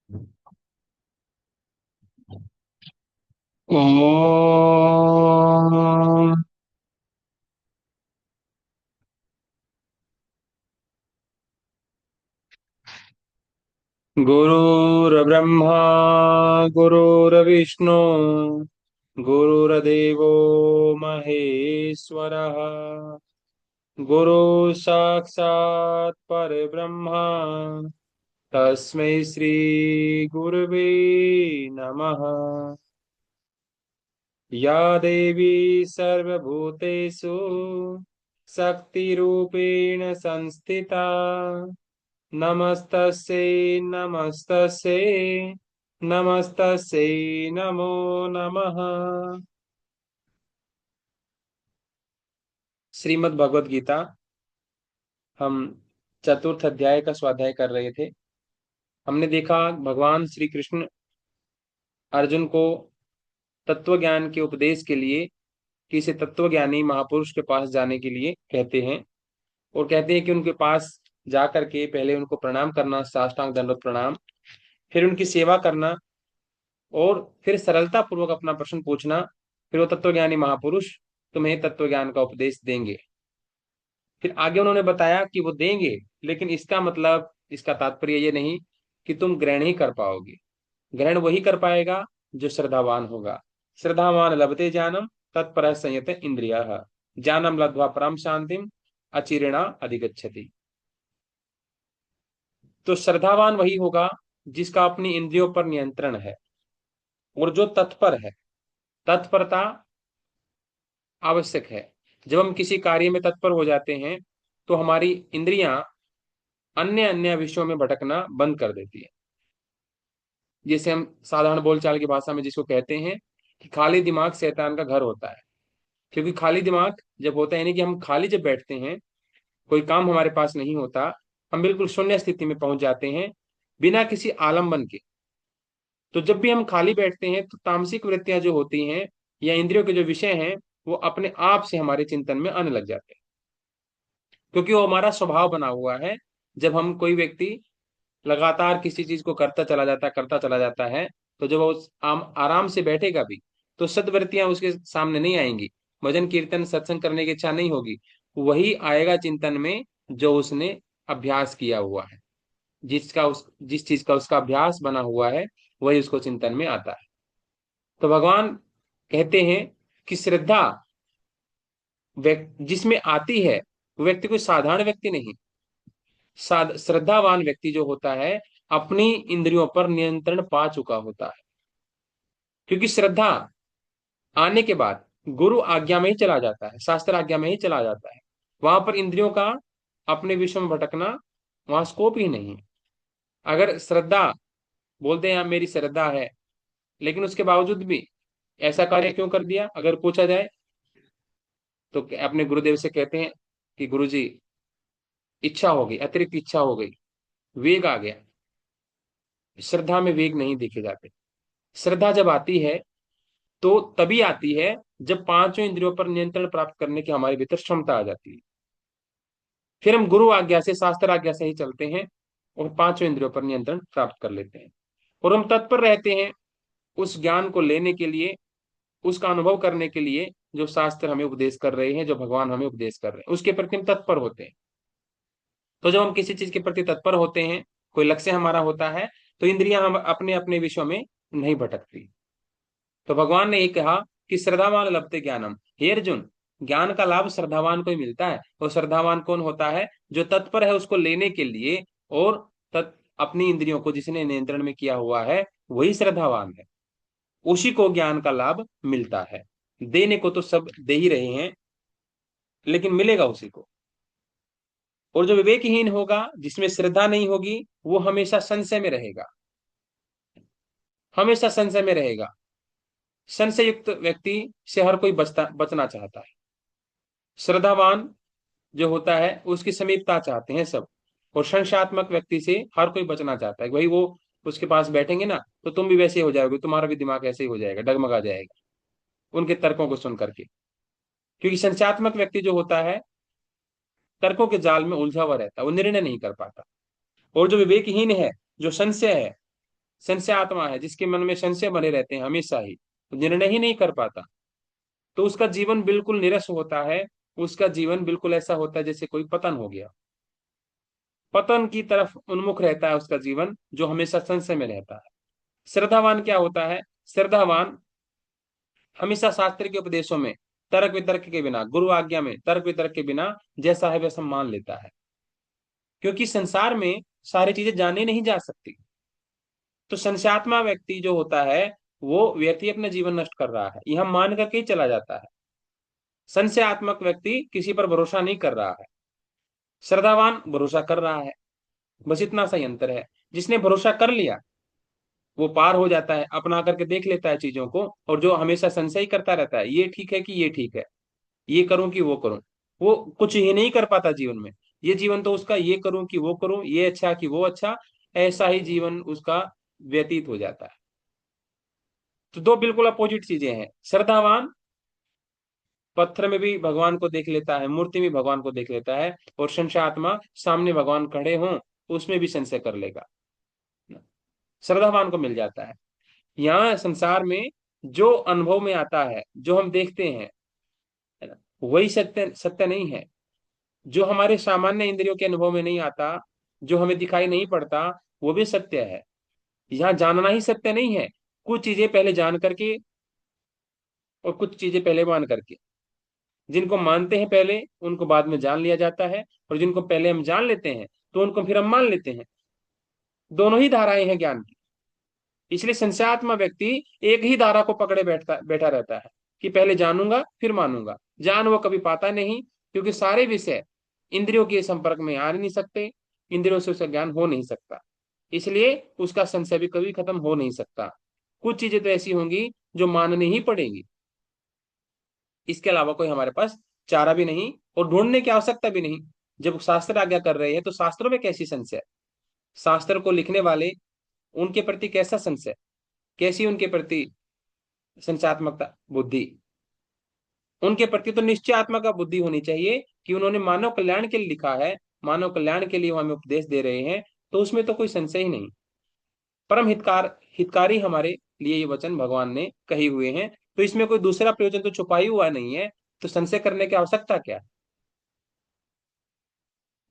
ओम गुरुर्ब्रह्मा गुरुर्विष्णु गुरुर्देवो महेश्वरः गुरु साक्षात् परब्रह्म तस्मै श्री गुरवे नमः। या देवी सर्वभूतेषु शक्तिरूपेण संस्थिता नमस्तस्यै नमस्तस्यै नमस्तस्यै नमो नमः। श्रीमद् भगवत गीता हम चतुर्थ अध्याय का स्वाध्याय कर रहे थे। हमने देखा भगवान श्री कृष्ण अर्जुन को तत्व ज्ञान के उपदेश के लिए किसी तत्वज्ञानी महापुरुष के पास जाने के लिए कहते हैं और कहते हैं कि उनके पास जाकर के पहले उनको प्रणाम करना, साष्टांग दंडवत प्रणाम, फिर उनकी सेवा करना और फिर सरलता पूर्वक अपना प्रश्न पूछना। फिर वो तत्वज्ञानी महापुरुष तुम्हें तत्व ज्ञान का उपदेश देंगे। फिर आगे उन्होंने बताया कि वो देंगे, लेकिन इसका मतलब, इसका तात्पर्य ये नहीं कि तुम ग्रहण ही कर पाओगे। ग्रहण वही कर पाएगा जो श्रद्धावान होगा। श्रद्धावान लभते ज्ञानम तत्पर संयत इंद्रिया ज्ञानम लब्ध्वा परम शांतिम अचिरेणा अधिगच्छति। तो श्रद्धावान वही होगा जिसका अपनी इंद्रियों पर नियंत्रण है और जो तत्पर है। तत्परता आवश्यक है। जब हम किसी कार्य में तत्पर हो जाते हैं तो हमारी इंद्रियां अन्य अन्य विषयों में भटकना बंद कर देती है। जैसे हम साधारण बोलचाल की भाषा में जिसको कहते हैं कि खाली दिमाग शैतान का घर होता है। क्योंकि खाली दिमाग जब होता है, यानी कि हम खाली जब बैठते हैं, कोई काम हमारे पास नहीं होता, हम बिल्कुल शून्य स्थिति में पहुंच जाते हैं बिना किसी आलम्बन के। तो जब भी हम खाली बैठते हैं तो तामसिक वृत्तियां जो होती हैं या इंद्रियों के जो विषय हैं वो अपने आप से हमारे चिंतन में आने लग जाते हैं, क्योंकि वो हमारा स्वभाव बना हुआ है। जब हम कोई व्यक्ति लगातार किसी चीज को करता चला जाता है, तो जब वो आराम से बैठेगा भी तो सद्वृत्तियां उसके सामने नहीं आएंगी। भजन कीर्तन सत्संग करने की इच्छा नहीं होगी। वही आएगा चिंतन में जो उसने अभ्यास किया हुआ है। जिस चीज का उसका अभ्यास बना हुआ है वही उसको चिंतन में आता है। तो भगवान कहते हैं कि श्रद्धा जिसमें आती है वो व्यक्ति कोई साधारण व्यक्ति नहीं। श्रद्धावान व्यक्ति जो होता है अपनी इंद्रियों पर नियंत्रण पा चुका होता है। क्योंकि श्रद्धा आने के बाद गुरु आज्ञा में ही चला जाता है, शास्त्र आज्ञा में ही चला जाता है। वहां पर इंद्रियों का अपने विषय में भटकना वहां स्कोप ही नहीं है। अगर श्रद्धा बोलते हैं, मेरी श्रद्धा है, लेकिन उसके बावजूद भी ऐसा कार्य क्यों कर दिया, अगर पूछा जाए तो अपने गुरुदेव से कहते हैं कि गुरु जी, इच्छा हो गई, अतिरिक्त इच्छा हो गई, वेग आ गया। श्रद्धा में वेग नहीं देखे जाते। श्रद्धा जब आती है तो तभी आती है जब पांचों इंद्रियों पर नियंत्रण प्राप्त करने की हमारे भीतर क्षमता आ जाती है। फिर हम गुरु आज्ञा से, शास्त्र आज्ञा से ही चलते हैं और पांचों इंद्रियों पर नियंत्रण प्राप्त कर लेते हैं। और हम तत्पर रहते हैं उस ज्ञान को लेने के लिए, उसका अनुभव करने के लिए जो शास्त्र हमें उपदेश कर रहे हैं, जो भगवान हमें उपदेश कर रहे हैं, उसके प्रति हम तत्पर होते हैं। तो जब हम किसी चीज के प्रति तत्पर होते हैं, कोई लक्ष्य हमारा होता है, तो इंद्रियां हम अपने अपने विषयों में नहीं भटकती। तो भगवान ने ये कहा कि श्रद्धावान लभते ज्ञानम। हे अर्जुन, ज्ञान का लाभ श्रद्धावान को ही मिलता है। और श्रद्धावान कौन होता है? जो तत्पर है उसको लेने के लिए, और अपनी इंद्रियों को जिसने नियंत्रण में किया हुआ है वही श्रद्धावान है। उसी को ज्ञान का लाभ मिलता है। देने को तो सब दे ही रहे हैं, लेकिन मिलेगा उसी को। और जो विवेकहीन होगा, जिसमें श्रद्धा नहीं होगी, वो हमेशा संशय में रहेगा, हमेशा संशय में रहेगा। संशय युक्त व्यक्ति से हर कोई बचना चाहता है। श्रद्धावान जो होता है उसकी समीपता चाहते हैं सब। और संशयात्मक व्यक्ति से हर कोई बचना चाहता है। वही वो उसके पास बैठेंगे ना तो तुम भी वैसे ही हो जाओगे, तुम्हारा भी दिमाग ऐसे ही हो जाएगा, डगमगा जाएगा उनके तर्कों को सुन करके। क्योंकि संशयात्मक व्यक्ति जो होता है तर्कों के जाल में उलझा हुआ रहता है, वो निर्णय नहीं कर पाता। और जो विवेकहीन है, जो संशय है, संशय आत्मा है जिसके मन में संशय बने रहते हैं हमेशा ही, तो निर्णय ही नहीं कर पाता, तो उसका जीवन बिल्कुल निरस होता है। उसका जीवन बिल्कुल ऐसा होता है जैसे कोई पतन हो गया, पतन की तरफ उन्मुख रहता है उसका जीवन, जो हमेशा संशय में रहता है। श्रद्धावान क्या होता है? श्रद्धावान हमेशा शास्त्र के उपदेशों में तर्क वितर्क के बिना, गुरु आज्ञा में तर्क वितर्क के बिना जैसा है वैसा मान लेता है, क्योंकि संसार में सारी चीजें जानी नहीं जा सकती। तो संशयात्मा व्यक्ति जो होता है, वो व्यक्ति अपना जीवन नष्ट कर रहा है, यह मान करके ही चला जाता है। संशयात्मक व्यक्ति किसी पर भरोसा नहीं कर रहा है, श्रद्धावान भरोसा कर रहा है। बस इतना सा ही अंतर है। जिसने भरोसा कर लिया वो पार हो जाता है, अपना करके देख लेता है चीजों को, और जो हमेशा संशय ही करता रहता है, ये ठीक है कि ये ठीक है, ये करूं कि वो करूं, वो कुछ ही नहीं कर पाता जीवन में। ये जीवन तो उसका ये करूं कि वो करूं, ये अच्छा कि वो अच्छा, ऐसा ही जीवन उसका व्यतीत हो जाता है। तो दो बिल्कुल अपोजिट चीजें हैं। श्रद्धावान पत्थर में भी भगवान को देख लेता है, मूर्ति में भगवान को देख लेता है, और संशय आत्मा सामने भगवान खड़े हों उसमें भी संशय कर लेगा, श्रद्धावान को मिल जाता है। यहाँ संसार में जो अनुभव में आता है, जो हम देखते हैं, है ना, वही सत्य सत्य नहीं है। जो हमारे सामान्य इंद्रियों के अनुभव में नहीं आता, जो हमें दिखाई नहीं पड़ता, वो भी सत्य है। यहाँ जानना ही सत्य नहीं है। कुछ चीजें पहले जान करके और कुछ चीजें पहले मान करके, जिनको मानते हैं पहले उनको बाद में जान लिया जाता है, और जिनको पहले हम जान लेते हैं तो उनको फिर हम मान लेते हैं। दोनों ही धाराएं हैं ज्ञान की। इसलिए संशयात्मा व्यक्ति एक ही धारा को पकड़े बैठता बैठा रहता है कि पहले जानूंगा फिर मानूंगा। ज्ञान वो कभी पाता नहीं, क्योंकि सारे विषय इंद्रियों के संपर्क में आ नहीं सकते, इंद्रियों से उसका ज्ञान हो नहीं सकता। इसलिए उसका संशय भी कभी खत्म हो नहीं सकता। कुछ चीजें तो ऐसी होंगी जो माननी ही पड़ेंगी, इसके अलावा कोई हमारे पास चारा भी नहीं, और ढूंढने की आवश्यकता भी नहीं। जब शास्त्र आज्ञा कर रहे हैं तो शास्त्रों में कैसी संशय, शास्त्र को लिखने वाले उनके प्रति कैसा संशय, कैसी उनके प्रति संचात्मकता बुद्धि, उनके प्रति तो निश्चयात्मक बुद्धि होनी चाहिए कि उन्होंने मानव कल्याण के लिए लिखा है, मानव कल्याण के लिए वो हमें उपदेश दे रहे हैं, तो उसमें तो कोई संशय ही नहीं। परम हितकारी हमारे लिए ये वचन भगवान ने कही हुए हैं, तो इसमें कोई दूसरा प्रयोजन तो छुपा ही हुआ नहीं है, तो संशय करने की आवश्यकता क्या है?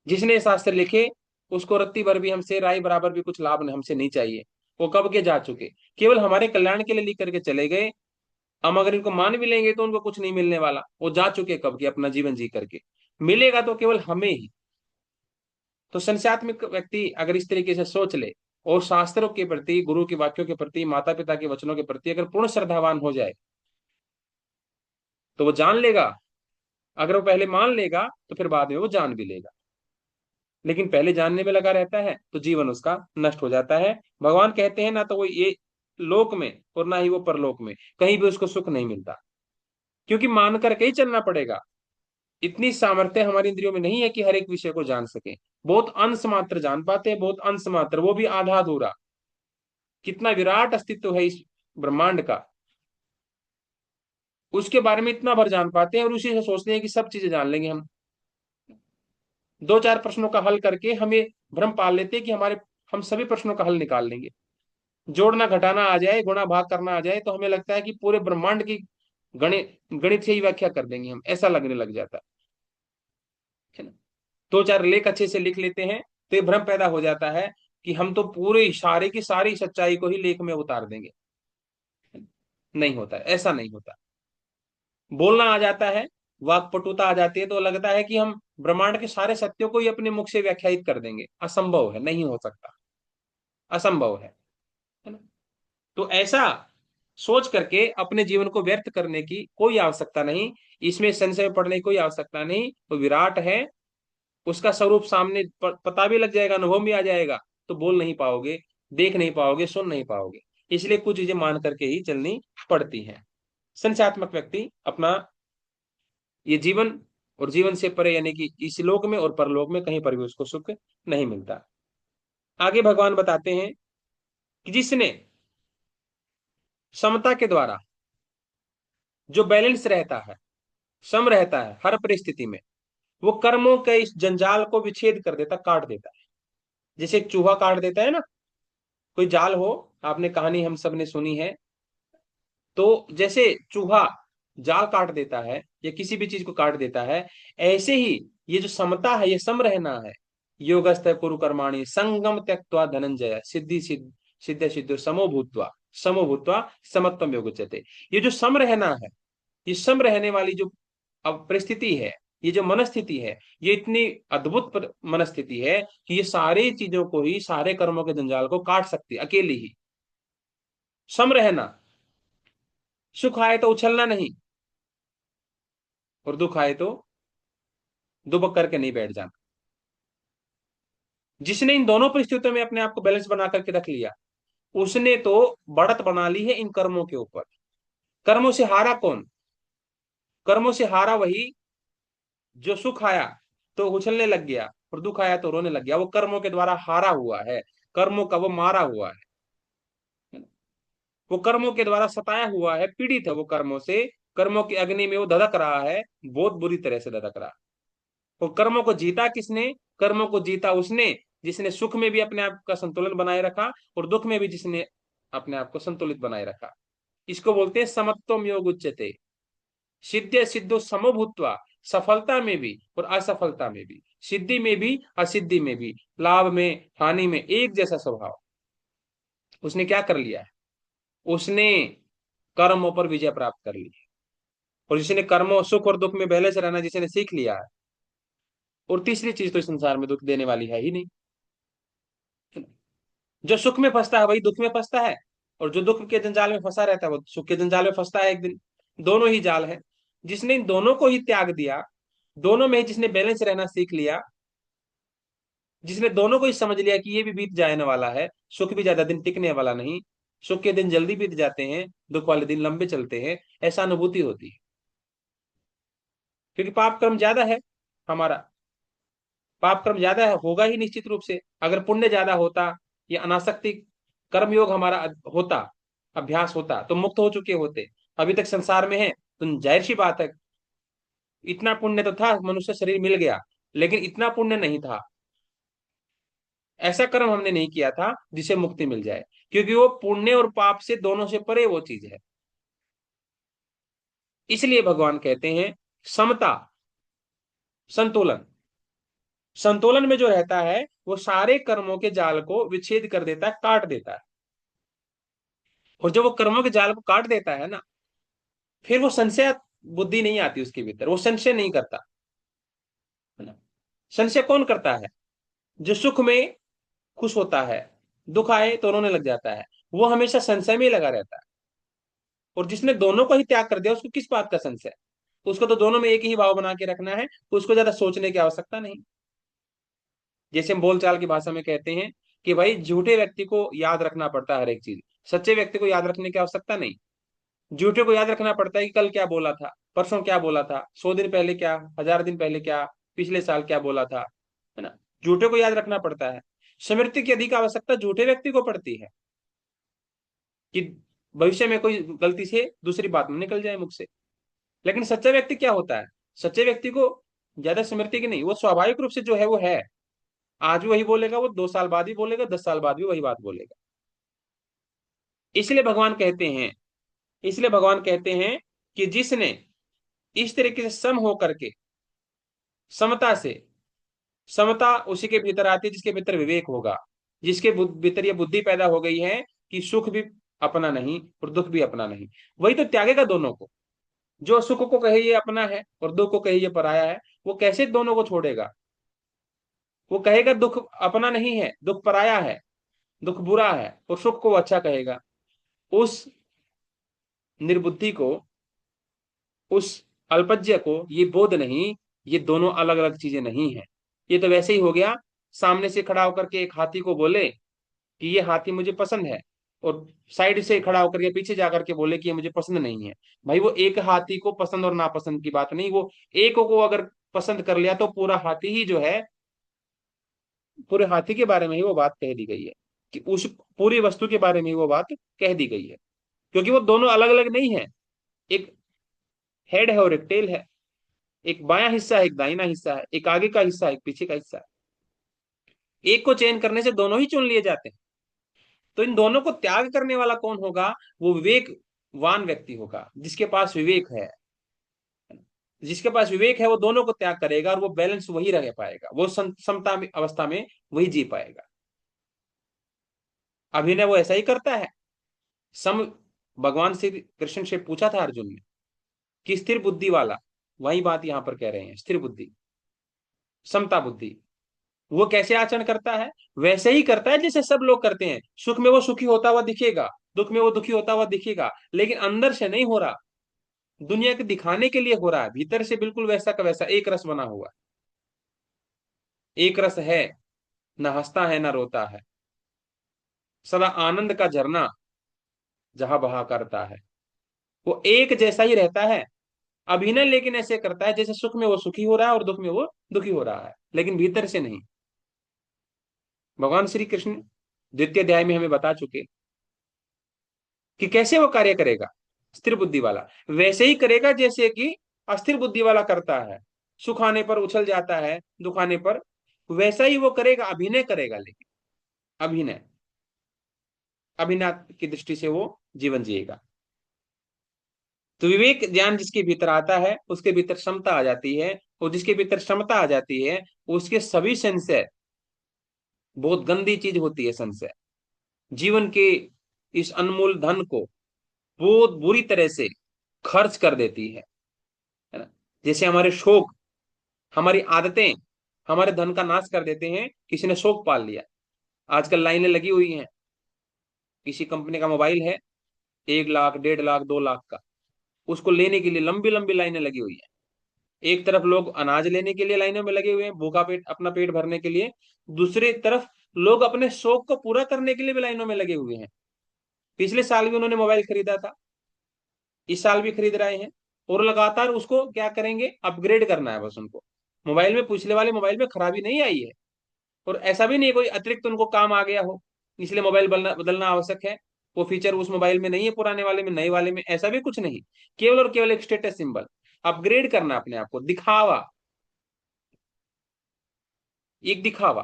जिसने शास्त्र लिखे उसको रत्ती भर भी हमसे राई बराबर भी कुछ लाभ हमसे नहीं चाहिए। वो कब के जा चुके, केवल हमारे कल्याण के लिए लिख करके चले गए। हम अगर इनको मान भी लेंगे तो उनको कुछ नहीं मिलने वाला, वो जा चुके कब के अपना जीवन जी करके। मिलेगा तो केवल हमें ही। तो संशयात्मक व्यक्ति अगर इस तरीके से सोच ले, और शास्त्रों के प्रति, गुरु के वाक्यों के प्रति, माता पिता के वचनों के प्रति अगर पूर्ण श्रद्धावान हो जाए, तो वो जान लेगा। अगर वो पहले मान लेगा तो फिर बाद में वो जान भी लेगा। लेकिन पहले जानने में लगा रहता है तो जीवन उसका नष्ट हो जाता है। भगवान कहते हैं ना तो वो ये लोक में और ना ही वो परलोक में, कहीं भी उसको सुख नहीं मिलता, क्योंकि मान करके ही चलना पड़ेगा। इतनी सामर्थ्य हमारी इंद्रियों में नहीं है कि हर एक विषय को जान सके। बहुत अंश मात्र जान पाते हैं, बहुत अंश मात्र, वो भी आधा अधूरा। कितना विराट अस्तित्व है इस ब्रह्मांड का, उसके बारे में इतना भर जान पाते हैं, और उसी से सोचते हैं कि सब चीजें जान लेंगे हम। दो चार प्रश्नों का हल करके हमें भ्रम पाल लेते हैं कि हमारे हम सभी प्रश्नों का हल निकाल लेंगे। जोड़ना घटाना आ जाए, गुणा भाग करना आ जाए, तो हमें लगता है कि पूरे ब्रह्मांड की गणित गणित से ही व्याख्या कर देंगे हम, ऐसा लगने लग जाता है ना। दो चार लेख अच्छे से लिख लेते हैं तो ये भ्रम पैदा हो जाता है कि हम तो पूरे इशारे की सारी सच्चाई को ही लेख में उतार देंगे। नहीं होता है, ऐसा नहीं होता। बोलना आ जाता है, वाक्पटुता आ जाती है, तो लगता है कि हम ब्रह्मांड के सारे सत्यों को ही अपने मुख से व्याख्यायित कर देंगे। असंभव है, नहीं हो सकता, असंभव है ना। तो ऐसा सोच करके अपने जीवन को व्यर्थ करने की कोई आवश्यकता नहीं, इसमें संशय पड़ने की कोई आवश्यकता नहीं। वो विराट है, उसका स्वरूप सामने पता भी लग जाएगा, अनुभव भी आ जाएगा, तो बोल नहीं पाओगे, देख नहीं पाओगे, सुन नहीं पाओगे। इसलिए कुछ चीजें मान करके ही चलनी पड़ती हैं। संशयात्मक व्यक्ति अपना ये जीवन और जीवन से परे, यानी कि इस लोक में और परलोक में कहीं पर भी उसको सुख नहीं मिलता। आगे भगवान बताते हैं कि जिसने समता के द्वारा, जो बैलेंस रहता है, सम रहता है हर परिस्थिति में, वो कर्मों के इस जंजाल को विच्छेद कर देता, काट देता है। जैसे एक चूहा काट देता है ना, कोई जाल हो, आपने कहानी हम सब ने सुनी है, तो जैसे चूहा जाल काट देता है या किसी भी चीज को काट देता है, ऐसे ही ये जो समता है, ये सम रहना है। योगस्थ कुरु कर्माणि संगम त्यक्त्वा धनंजय सिद्धि सिद्ध सिद्धो समो भूत्वा समत्वम योग उच्यते। ये जो सम रहना है, ये सम रहने वाली जो अब परिस्थिति है, ये जो मनस्थिति है, ये इतनी अद्भुत मनस्थिति है कि ये सारी चीजों को ही, सारे कर्मों के जंजाल को काट सकती है अकेली ही। सम रहना, सुख आए तो उछलना नहीं, और दुख आए तो दुबक करके नहीं बैठ जाना। जिसने इन दोनों परिस्थितियों में अपने आप को बैलेंस बना करके रख लिया, उसने तो बढ़त बना ली है इन कर्मों के ऊपर। कर्मों से हारा कौन? कर्मों से हारा वही जो सुख आया तो उछलने लग गया, और दुख आया तो रोने लग गया। वो कर्मों के द्वारा हारा हुआ है, कर्मों का वो मारा हुआ है। वो कर्मों के द्वारा सताया हुआ है, पीड़ित है वो कर्मों से। कर्मों की अग्नि में वो धधक रहा है, बहुत बुरी तरह से धधक रहा है। और कर्मों को जीता किसने? कर्मों को जीता उसने जिसने सुख में भी अपने आप का संतुलन बनाए रखा, और दुख में भी जिसने अपने आप को संतुलित बनाए रखा। इसको बोलते हैं समत्वम योग उच्यते। सिद्ध सिद्धो समभूत्वा, सफलता में भी और असफलता में भी, सिद्धि में भी असिद्धि में भी, लाभ में हानि में एक जैसा स्वभाव। उसने क्या कर लिया है? उसने कर्मों पर विजय प्राप्त कर ली है। और जिसने कर्मों, सुख और दुख में बैलेंस रहना जिसने सीख लिया है, और तीसरी चीज तो इस संसार में दुख देने वाली है ही नहीं। जो सुख में फंसता है वही दुख में फंसता है, और जो दुख के जंजाल में फंसा रहता है वो सुख के जंजाल में फंसता है एक दिन। दोनों ही जाल है। जिसने इन दोनों को ही त्याग दिया, दोनों में ही जिसने बैलेंस रहना सीख लिया, जिसने दोनों को ही समझ लिया कि ये भी बीत जाने वाला है, सुख भी ज्यादा दिन टिकने वाला नहीं, सुख के दिन जल्दी बीत जाते हैं, दुख वाले दिन लंबे चलते हैं, ऐसा अनुभूति होती है। क्योंकि पाप कर्म ज्यादा है हमारा, पाप कर्म ज्यादा है, होगा ही निश्चित रूप से। अगर पुण्य ज्यादा होता या अनासक्ति कर्मयोग हमारा होता, अभ्यास होता, तो मुक्त हो चुके होते। अभी तक संसार में है, तो जाहिर सी बात है, इतना पुण्य तो था, मनुष्य शरीर मिल गया, लेकिन इतना पुण्य नहीं था। ऐसा कर्म हमने नहीं किया था जिसे मुक्ति मिल जाए, क्योंकि वो पुण्य और पाप से दोनों से परे वो चीज है। इसलिए भगवान कहते हैं समता, संतुलन। संतुलन में जो रहता है वो सारे कर्मों के जाल को विच्छेद कर देता है, काट देता है। और जब वो कर्मों के जाल को काट देता है ना, फिर वो संशय बुद्धि नहीं आती उसके भीतर, वो संशय नहीं करता, है ना। संशय कौन करता है? जो सुख में खुश होता है, दुख आए तो रोने लग जाता है, वो हमेशा संशय में ही लगा रहता है। और जिसने दोनों को ही त्याग कर दिया, उसको किस बात का संशय? उसको तो दोनों में एक ही भाव बना के रखना है, उसको ज्यादा सोचने की आवश्यकता नहीं। जैसे हम बोलचाल की भाषा में कहते हैं कि भाई झूठे व्यक्ति को याद रखना पड़ता है हर एक चीज, सच्चे व्यक्ति को याद रखने की आवश्यकता नहीं। झूठे को याद रखना पड़ता है कि कल क्या बोला था, परसों क्या बोला था, 100 दिन पहले क्या, 1000 दिन पहले क्या, पिछले साल क्या बोला था, है ना। झूठे को याद रखना पड़ता है। स्मृति की अधिक आवश्यकता झूठे व्यक्ति को पड़ती है, कि भविष्य में कोई गलती से दूसरी बात न निकल जाए मुख से। लेकिन सच्चा व्यक्ति क्या होता है? सच्चे व्यक्ति को ज्यादा स्मृति की नहीं, वो स्वाभाविक रूप से जो है वो है। आज भी वही बोलेगा, वो 2 साल बाद भी बोलेगा, 10 साल बाद भी वही बात बोलेगा। इसलिए भगवान कहते हैं, इसलिए भगवान कहते हैं कि जिसने इस तरीके से सम हो करके, समता से, समता उसी के भीतर आती है जिसके भीतर विवेक होगा, जिसके भीतर ये बुद्धि पैदा हो गई है कि सुख भी अपना नहीं और दुख भी अपना नहीं, वही तो त्यागेगा दोनों को। जो सुख को कहे ये अपना है और दुख को कहे ये पराया है, वो कैसे दोनों को छोड़ेगा? वो कहेगा दुख अपना नहीं है, दुख पराया है, दुख बुरा है, और सुख को वो अच्छा कहेगा। उस निर्बुद्धि को, उस अल्पज्य को ये बोध नहीं, ये दोनों अलग अलग चीजें नहीं है। ये तो वैसे ही हो गया, सामने से खड़ा होकर के एक हाथी को बोले कि ये हाथी मुझे पसंद है, और साइड से खड़ा होकर के पीछे जाकर के बोले कि ये मुझे पसंद नहीं है। भाई वो एक हाथी को पसंद और नापसंद की बात नहीं, वो एक को अगर पसंद कर लिया तो पूरा हाथी ही जो है, पूरे हाथी के बारे में ही वो बात कह दी गई है, कि उस पूरी वस्तु के बारे में ही वो बात कह दी गई है। क्योंकि वो दोनों अलग अलग नहीं है, एक हेड है और एक टेल है, एक बायां हिस्सा है, एक दाहिना हिस्सा है, एक आगे का हिस्सा है, एक पीछे का हिस्सा है। एक को चयन करने से दोनों ही चुन लिए जाते हैं। तो इन दोनों को त्याग करने वाला कौन होगा? वो विवेकवान व्यक्ति होगा, जिसके पास विवेक है। जिसके पास विवेक है वो दोनों को त्याग करेगा, और वो बैलेंस वही रह पाएगा, वो समता अवस्था में वही जी पाएगा। अभिनय वो ऐसा ही करता है। सम भगवान श्री कृष्ण से पूछा था अर्जुन ने कि स्थिर बुद्धि वाला, वही बात यहां पर कह रहे हैं, स्थिर बुद्धि, समता बुद्धि, वो कैसे आचरण करता है? वैसे ही करता है जैसे सब लोग करते हैं। सुख में वो सुखी होता हुआ दिखेगा, दुख में वो दुखी होता हुआ दिखेगा, लेकिन अंदर से नहीं हो रहा, दुनिया के दिखाने के लिए हो रहा है। भीतर से बिल्कुल वैसा का वैसा एक रस बना हुआ, एक रस है, न हंसता है न रोता है, सदा आनंद का झरना जहां बहा करता है। वो एक जैसा ही रहता है, अभिनय लेकिन ऐसे करता है जैसे सुख में वो सुखी हो रहा है और दुख में वो दुखी हो रहा है, लेकिन भीतर से नहीं। भगवान श्री कृष्ण द्वितीय अध्याय में हमें बता चुके कि कैसे वो कार्य करेगा। स्थिर बुद्धि वाला वैसे ही करेगा जैसे कि अस्थिर बुद्धि वाला करता है। सुख आने पर उछल जाता है, दुख आने पर वैसा ही वो करेगा, अभिनय करेगा, लेकिन अभिनय, अभिनय की दृष्टि से वो जीवन जिएगा। तो विवेक ज्ञान जिसके भीतर आता है उसके भीतर क्षमता आ जाती है, और जिसके भीतर क्षमता आ जाती है उसके सभी संशय, बहुत गंदी चीज होती है संशय, जीवन के इस अनमोल धन को बहुत बुरी तरह से खर्च कर देती है ना। जैसे हमारे शौक, हमारी आदतें हमारे धन का नाश कर देते हैं। किसी ने शौक पाल लिया, आजकल लाइनें लगी हुई हैं, किसी कंपनी का मोबाइल है, 1 लाख, 1.5 लाख, 2 लाख का, उसको लेने के लिए लंबी लंबी लाइनें लगी हुई है। एक तरफ लोग अनाज लेने के लिए लाइनों में लगे हुए हैं, भूखा पेट, अपना पेट भरने के लिए। दूसरी तरफ लोग अपने शौक को पूरा करने के लिए भी लाइनों में लगे हुए हैं। पिछले साल भी उन्होंने मोबाइल खरीदा था, इस साल भी खरीद रहे हैं, और लगातार उसको क्या करेंगे, अपग्रेड करना है बस उनको। मोबाइल में, पिछले वाले मोबाइल में खराबी नहीं आई है, और ऐसा भी नहीं कोई अतिरिक्त उनको काम आ गया हो इसलिए मोबाइल बदलना बदलना आवश्यक है। वो फीचर उस मोबाइल में नहीं है, पुराने वाले में, नए वाले में, ऐसा भी कुछ नहीं। केवल और केवल एक स्टेटस सिंबल, अपग्रेड करना अपने आप को, दिखावा, एक दिखावा।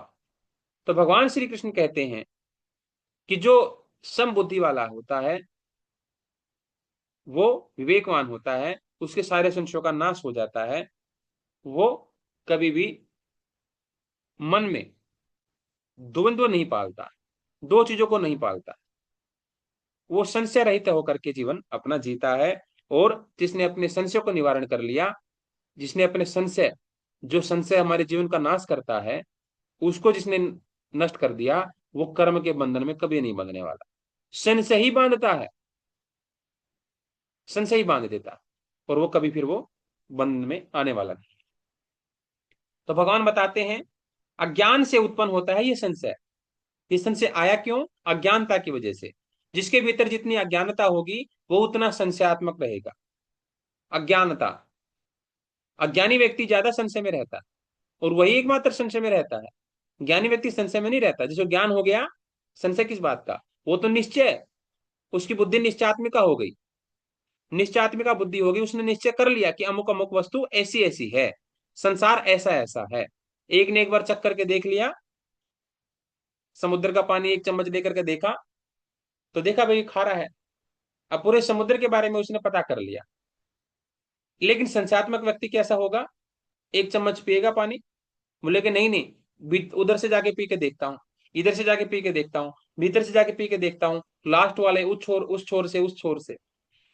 तो भगवान श्री कृष्ण कहते हैं कि जो सम बुद्धि वाला होता है, वो विवेकवान होता है, उसके सारे संशयों का नाश हो जाता है। वो कभी भी मन में द्वंद्व नहीं पालता, दो चीजों को नहीं पालता। वो संशय रहित होकर के जीवन अपना जीता है। और जिसने अपने संशय को निवारण कर लिया, जिसने अपने संशय, जो संशय हमारे जीवन का नाश करता है, उसको जिसने नष्ट कर दिया, वो कर्म के बंधन में कभी नहीं बंधने वाला। संशय ही बांधता है, संशय ही बांध देता है, और वो कभी फिर वो बंधन में आने वाला नहीं। तो भगवान बताते हैं अज्ञान से उत्पन्न होता है ये संशय। ये संशय आया क्यों? अज्ञानता की वजह से। जिसके भीतर जितनी अज्ञानता होगी वो उतना संशयात्मक रहेगा। अज्ञानता, अज्ञानी व्यक्ति ज्यादा संशय में रहता है, और वही एकमात्र संशय में रहता है। ज्ञानी व्यक्ति संशय में नहीं रहता। जिसको ज्ञान हो गया, संशय किस बात का? वो तो निश्चय, उसकी बुद्धि निश्चयात्मिका हो गई, निश्चयात्मिका बुद्धि होगी, उसने निश्चय कर लिया कि अमुक अमुक वस्तु ऐसी ऐसी है, संसार ऐसा ऐसा है। एक ने एक बार चख करके देख लिया, समुद्र का पानी एक चम्मच लेकर के देखा, तो देखा भाई खारा है। अब पूरे समुद्र के बारे में उसने पता कर लिया। लेकिन संशयात्मक व्यक्ति कैसा होगा? एक चम्मच पिएगा पानी, बोले कि नहीं नहीं, उधर से जाके पी के देखता हूँ, इधर से जाके पी के देखता हूँ, भीतर से जाके पी के देखता हूँ, लास्ट वाले उस छोर से उस छोर से।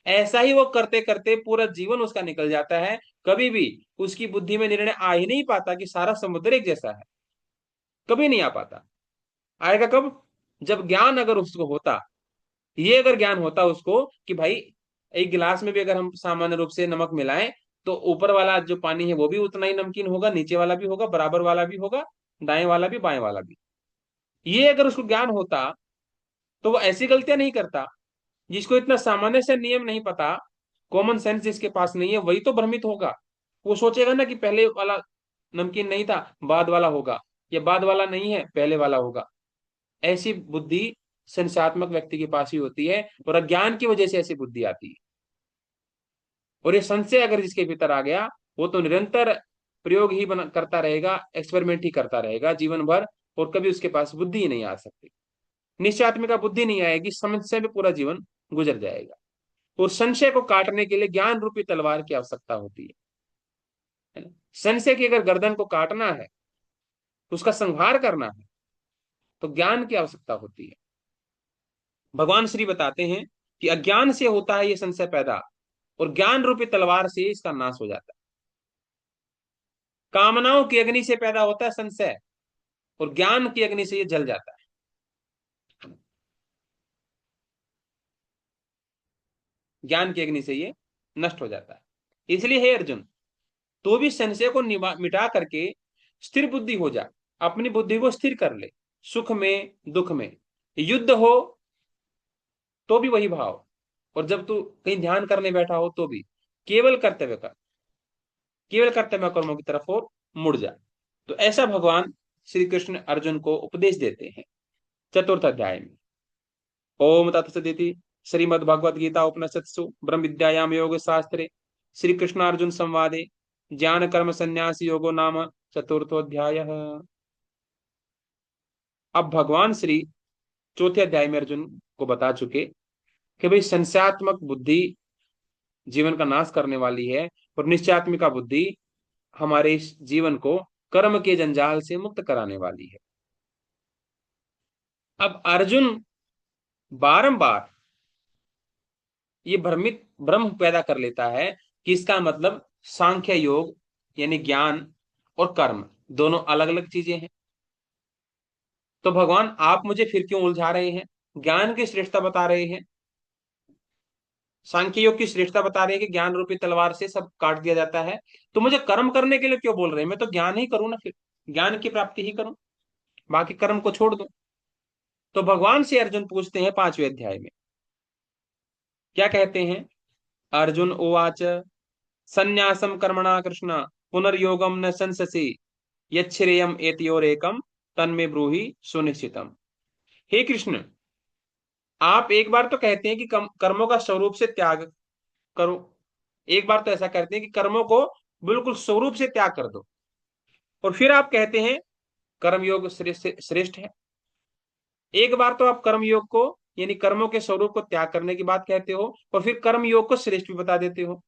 ऐसा ही वो करते करते पूरा जीवन उसका निकल जाता है। कभी भी उसकी बुद्धि में निर्णय आ ही नहीं पाता कि सारा समुद्र एक जैसा है, कभी नहीं आ पाता। आएगा कब? जब ज्ञान अगर उसको होता, ये अगर ज्ञान होता उसको कि भाई एक गिलास में भी अगर हम सामान्य रूप से नमक मिलाएं, तो ऊपर वाला जो पानी है वो भी उतना ही नमकीन होगा, नीचे वाला भी होगा, बराबर वाला भी होगा, दाएं वाला भी, बाएं वाला भी। ये अगर उसको ज्ञान होता तो वो ऐसी गलतियां नहीं करता। जिसको इतना सामान्य से नियम नहीं पता, कॉमन सेंस जिसके पास नहीं है, वही तो भ्रमित होगा। वो सोचेगा ना कि पहले वाला नमकीन नहीं था, बाद वाला होगा, या बाद वाला नहीं है, पहले वाला होगा। ऐसी बुद्धि संशयात्मक व्यक्ति के पास ही होती है, और अज्ञान की वजह से ऐसी बुद्धि आती है। और ये संशय अगर जिसके भीतर आ गया, वो तो निरंतर प्रयोग ही करता रहेगा, एक्सपेरिमेंट ही करता रहेगा जीवन भर, और कभी उसके पास बुद्धि ही नहीं आ सकती। निश्चयात्मिका बुद्धि नहीं आएगी, समस्या में पूरा जीवन गुजर जाएगा। और संशय को काटने के लिए ज्ञान रूपी तलवार की आवश्यकता होती है ना। संशय की अगर गर्दन को काटना है, तो उसका संहार करना है, तो ज्ञान की आवश्यकता होती है। भगवान श्री बताते हैं कि अज्ञान से होता है ये संशय पैदा, और ज्ञान रूपी तलवार से इसका नाश हो जाता है। कामनाओं की अग्नि से पैदा होता है संशय, और ज्ञान की अग्नि से ये जल जाता है। ज्ञान की अग्नि से ये नष्ट हो जाता है। इसलिए हे अर्जुन, तो भी संशय को मिटा करके स्थिर बुद्धि हो जा, अपनी बुद्धि को स्थिर कर ले। सुख में दुख में युद्ध हो तो भी वही भाव, और जब तू कहीं ध्यान करने बैठा हो तो भी केवल कर्तव्य कर, केवल कर्तव्य कर्मों की तरफ और मुड़ जा। तो ऐसा भगवान श्री कृष्ण अर्जुन को उपदेश देते हैं चतुर्थ अध्याय में। ओम तत्सदिति श्रीमद्भगवद गीता उपनिषत्सु ब्रह्म विद्यायाम योग शास्त्रे श्री कृष्णार्जुन संवादे ज्ञान कर्म संन्यास योगो नाम चतुर्थोध्याय। अब भगवान श्री चौथे अध्याय में अर्जुन को बता चुके कि भाई संशयात्मक बुद्धि जीवन का नाश करने वाली है, और निश्चयात्मिका बुद्धि हमारे इस जीवन को कर्म के जंजाल से मुक्त कराने वाली है। अब अर्जुन बारंबार ये भ्रमित भ्रम पैदा कर लेता है कि इसका मतलब सांख्य योग यानी ज्ञान और कर्म दोनों अलग अलग चीजें हैं। तो भगवान आप मुझे फिर क्यों उलझा रहे हैं? ज्ञान की श्रेष्ठता बता रहे हैं, सांख्य योग की श्रेष्ठता बता रहे हैं कि ज्ञान रूपी तलवार से सब काट दिया जाता है, तो मुझे कर्म करने के लिए क्यों बोल रहे हैं? मैं तो ज्ञान ही करूं ना, फिर ज्ञान की प्राप्ति ही करूं, बाकी कर्म को छोड़ दूं। तो भगवान से अर्जुन पूछते हैं पांचवें अध्याय में, क्या कहते हैं? अर्जुन उवाच संन्यासम कर्मणा कृष्ण पुनर्योगम न संससि यच्छ्रेयम एतयोरेकम तन्मे ब्रूहि सुनिश्चितम। हे कृष्ण, आप एक बार तो कहते हैं कि कर्मों का स्वरूप से त्याग करो, एक बार तो ऐसा कहते हैं कि कर्मों को बिल्कुल स्वरूप से त्याग कर दो, और फिर आप कहते हैं कर्मयोग श्रेष्ठ श्रेष्ठ है। एक बार तो आप कर्मयोग को यानी कर्मों के स्वरूप को त्याग करने की बात कहते हो, और फिर कर्मयोग को श्रेष्ठ भी बता देते हो।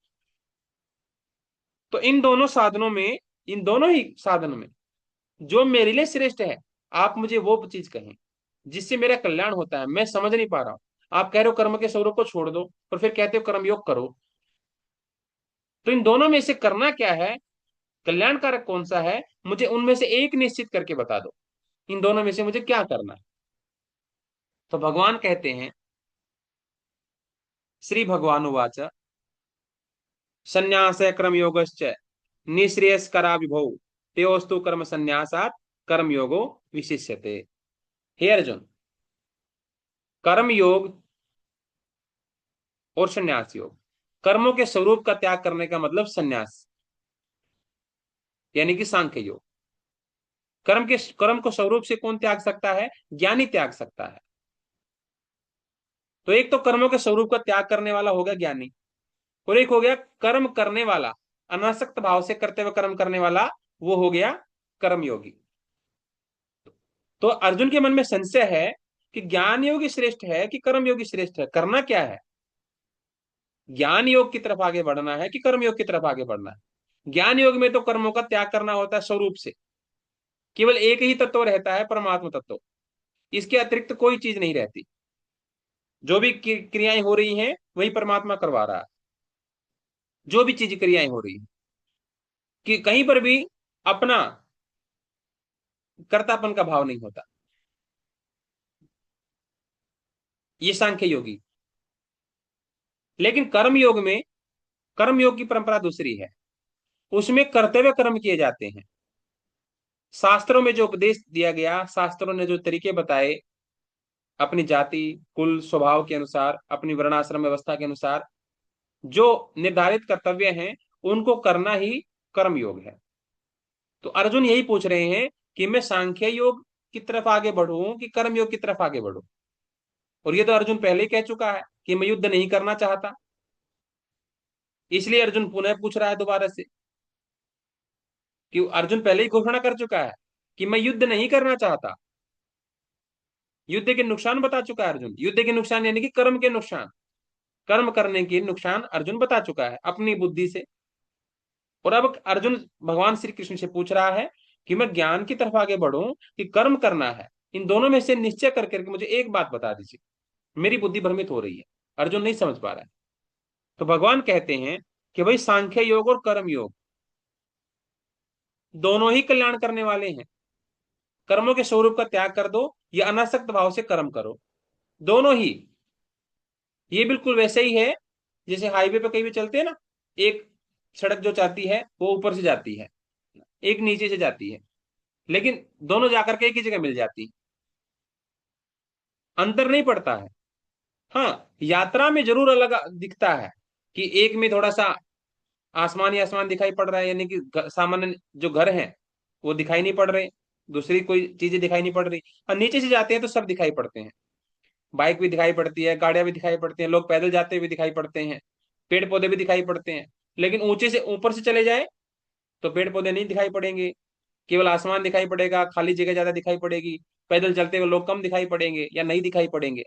तो इन दोनों साधनों में, इन दोनों ही साधनों में जो मेरे लिए श्रेष्ठ है, आप मुझे वो चीज कहें जिससे मेरा कल्याण होता है। मैं समझ नहीं पा रहा हूं। आप कह रहे हो कर्म के स्वरूप को छोड़ दो, और फिर कहते हो कर्मयोग करो। तो इन दोनों में से करना क्या है, कल्याणकारक कौन सा है, मुझे उनमें से एक निश्चित करके बता दो। इन दोनों में से मुझे क्या करना है? तो भगवान कहते हैं, श्री भगवान उवाच संन्यास कर्म योगश्च निःश्रेयस्करा विभौ तेस्तु कर्म संन्यासात कर्म योगो विशिष्यते। हे अर्जुन, कर्म योग और संन्यास योग, कर्मों के स्वरूप का त्याग करने का मतलब संन्यास यानी कि सांख्य योग। कर्म को स्वरूप से कौन त्याग सकता है? ज्ञानी त्याग सकता है। तो एक तो कर्मों के स्वरूप का त्याग करने वाला होगा ज्ञानी, और एक हो गया कर्म करने वाला, अनासक्त भाव से करते हुए कर्म करने वाला, वो हो गया कर्मयोगी। तो अर्जुन के मन में संशय है कि ज्ञान योगी श्रेष्ठ है कि कर्म योगी श्रेष्ठ है, करना क्या है? ज्ञान योग की तरफ आगे बढ़ना है कि कर्म योग की तरफ आगे बढ़ना है? ज्ञान योग में तो कर्मों का त्याग करना होता है स्वरूप से, केवल एक ही तत्व रहता है, परमात्मा तत्व, इसके अतिरिक्त कोई चीज नहीं रहती। जो भी क्रियाएं हो रही हैं वही परमात्मा करवा रहा है, जो भी चीज क्रियाएं हो रही है, कि कहीं पर भी अपना कर्तापन का भाव नहीं होता। ये सांख्य योगी। लेकिन कर्म योग में, कर्म योग की परंपरा दूसरी है, उसमें कर्तव्य कर्म किए जाते हैं। शास्त्रों में जो उपदेश दिया गया, शास्त्रों ने जो तरीके बताए, अपनी जाति कुल स्वभाव के अनुसार, अपनी वर्णाश्रम व्यवस्था के अनुसार जो निर्धारित कर्तव्य हैं, उनको करना ही कर्म योग है। तो अर्जुन यही पूछ रहे हैं कि मैं सांख्य योग की तरफ आगे बढ़ूं कि कर्म योग की तरफ आगे बढ़ूं। और ये तो अर्जुन पहले ही कह चुका है कि मैं युद्ध नहीं करना चाहता, इसलिए अर्जुन पुनः पूछ रहा है दोबारा से, कि अर्जुन पहले ही घोषणा कर चुका है कि मैं युद्ध नहीं करना चाहता। युद्ध के नुकसान बता चुका है अर्जुन, युद्ध के नुकसान यानी कि कर्म के नुकसान, कर्म करने के नुकसान अर्जुन बता चुका है अपनी बुद्धि से। और अब अर्जुन भगवान श्री कृष्ण से पूछ रहा है कि मैं ज्ञान की तरफ आगे बढ़ूं कि कर्म करना है, इन दोनों में से निश्चय करके मुझे एक बात बता दीजिए, मेरी बुद्धि भ्रमित हो रही है, अर्जुन नहीं समझ पा रहा है। तो भगवान कहते हैं कि भाई सांख्य योग और कर्म योग दोनों ही कल्याण करने वाले हैं। कर्मों के स्वरूप का त्याग कर दो या अनासक्त भाव से कर्म करो, दोनों ही। ये बिल्कुल वैसे ही है जैसे हाईवे पे कहीं भी चलते हैं ना, एक सड़क जो जाती है वो ऊपर से जाती है, एक नीचे से जाती है, लेकिन दोनों जाकर के एक ही जगह मिल जाती है, अंतर नहीं पड़ता है। हाँ, यात्रा में जरूर अलग दिखता है कि एक में थोड़ा सा आसमान ही आसमान दिखाई पड़ रहा है, यानी कि सामान्य जो घर हैं वो दिखाई नहीं पड़ रहे, दूसरी कोई चीजें दिखाई नहीं पड़ रही। और नीचे से जाते हैं तो सब दिखाई पड़ते हैं, बाइक भी दिखाई पड़ती है, गाड़ियां भी दिखाई पड़ती हैं, लोग पैदल जाते हुए दिखाई पड़ते हैं, पेड़ पौधे भी दिखाई पड़ते हैं। लेकिन ऊंचे से ऊपर से चले जाए तो पेड़ पौधे नहीं दिखाई पड़ेंगे, केवल आसमान दिखाई पड़ेगा, खाली जगह ज्यादा दिखाई पड़ेगी, पैदल चलते हुए लोग कम दिखाई पड़ेंगे या नहीं दिखाई पड़ेंगे।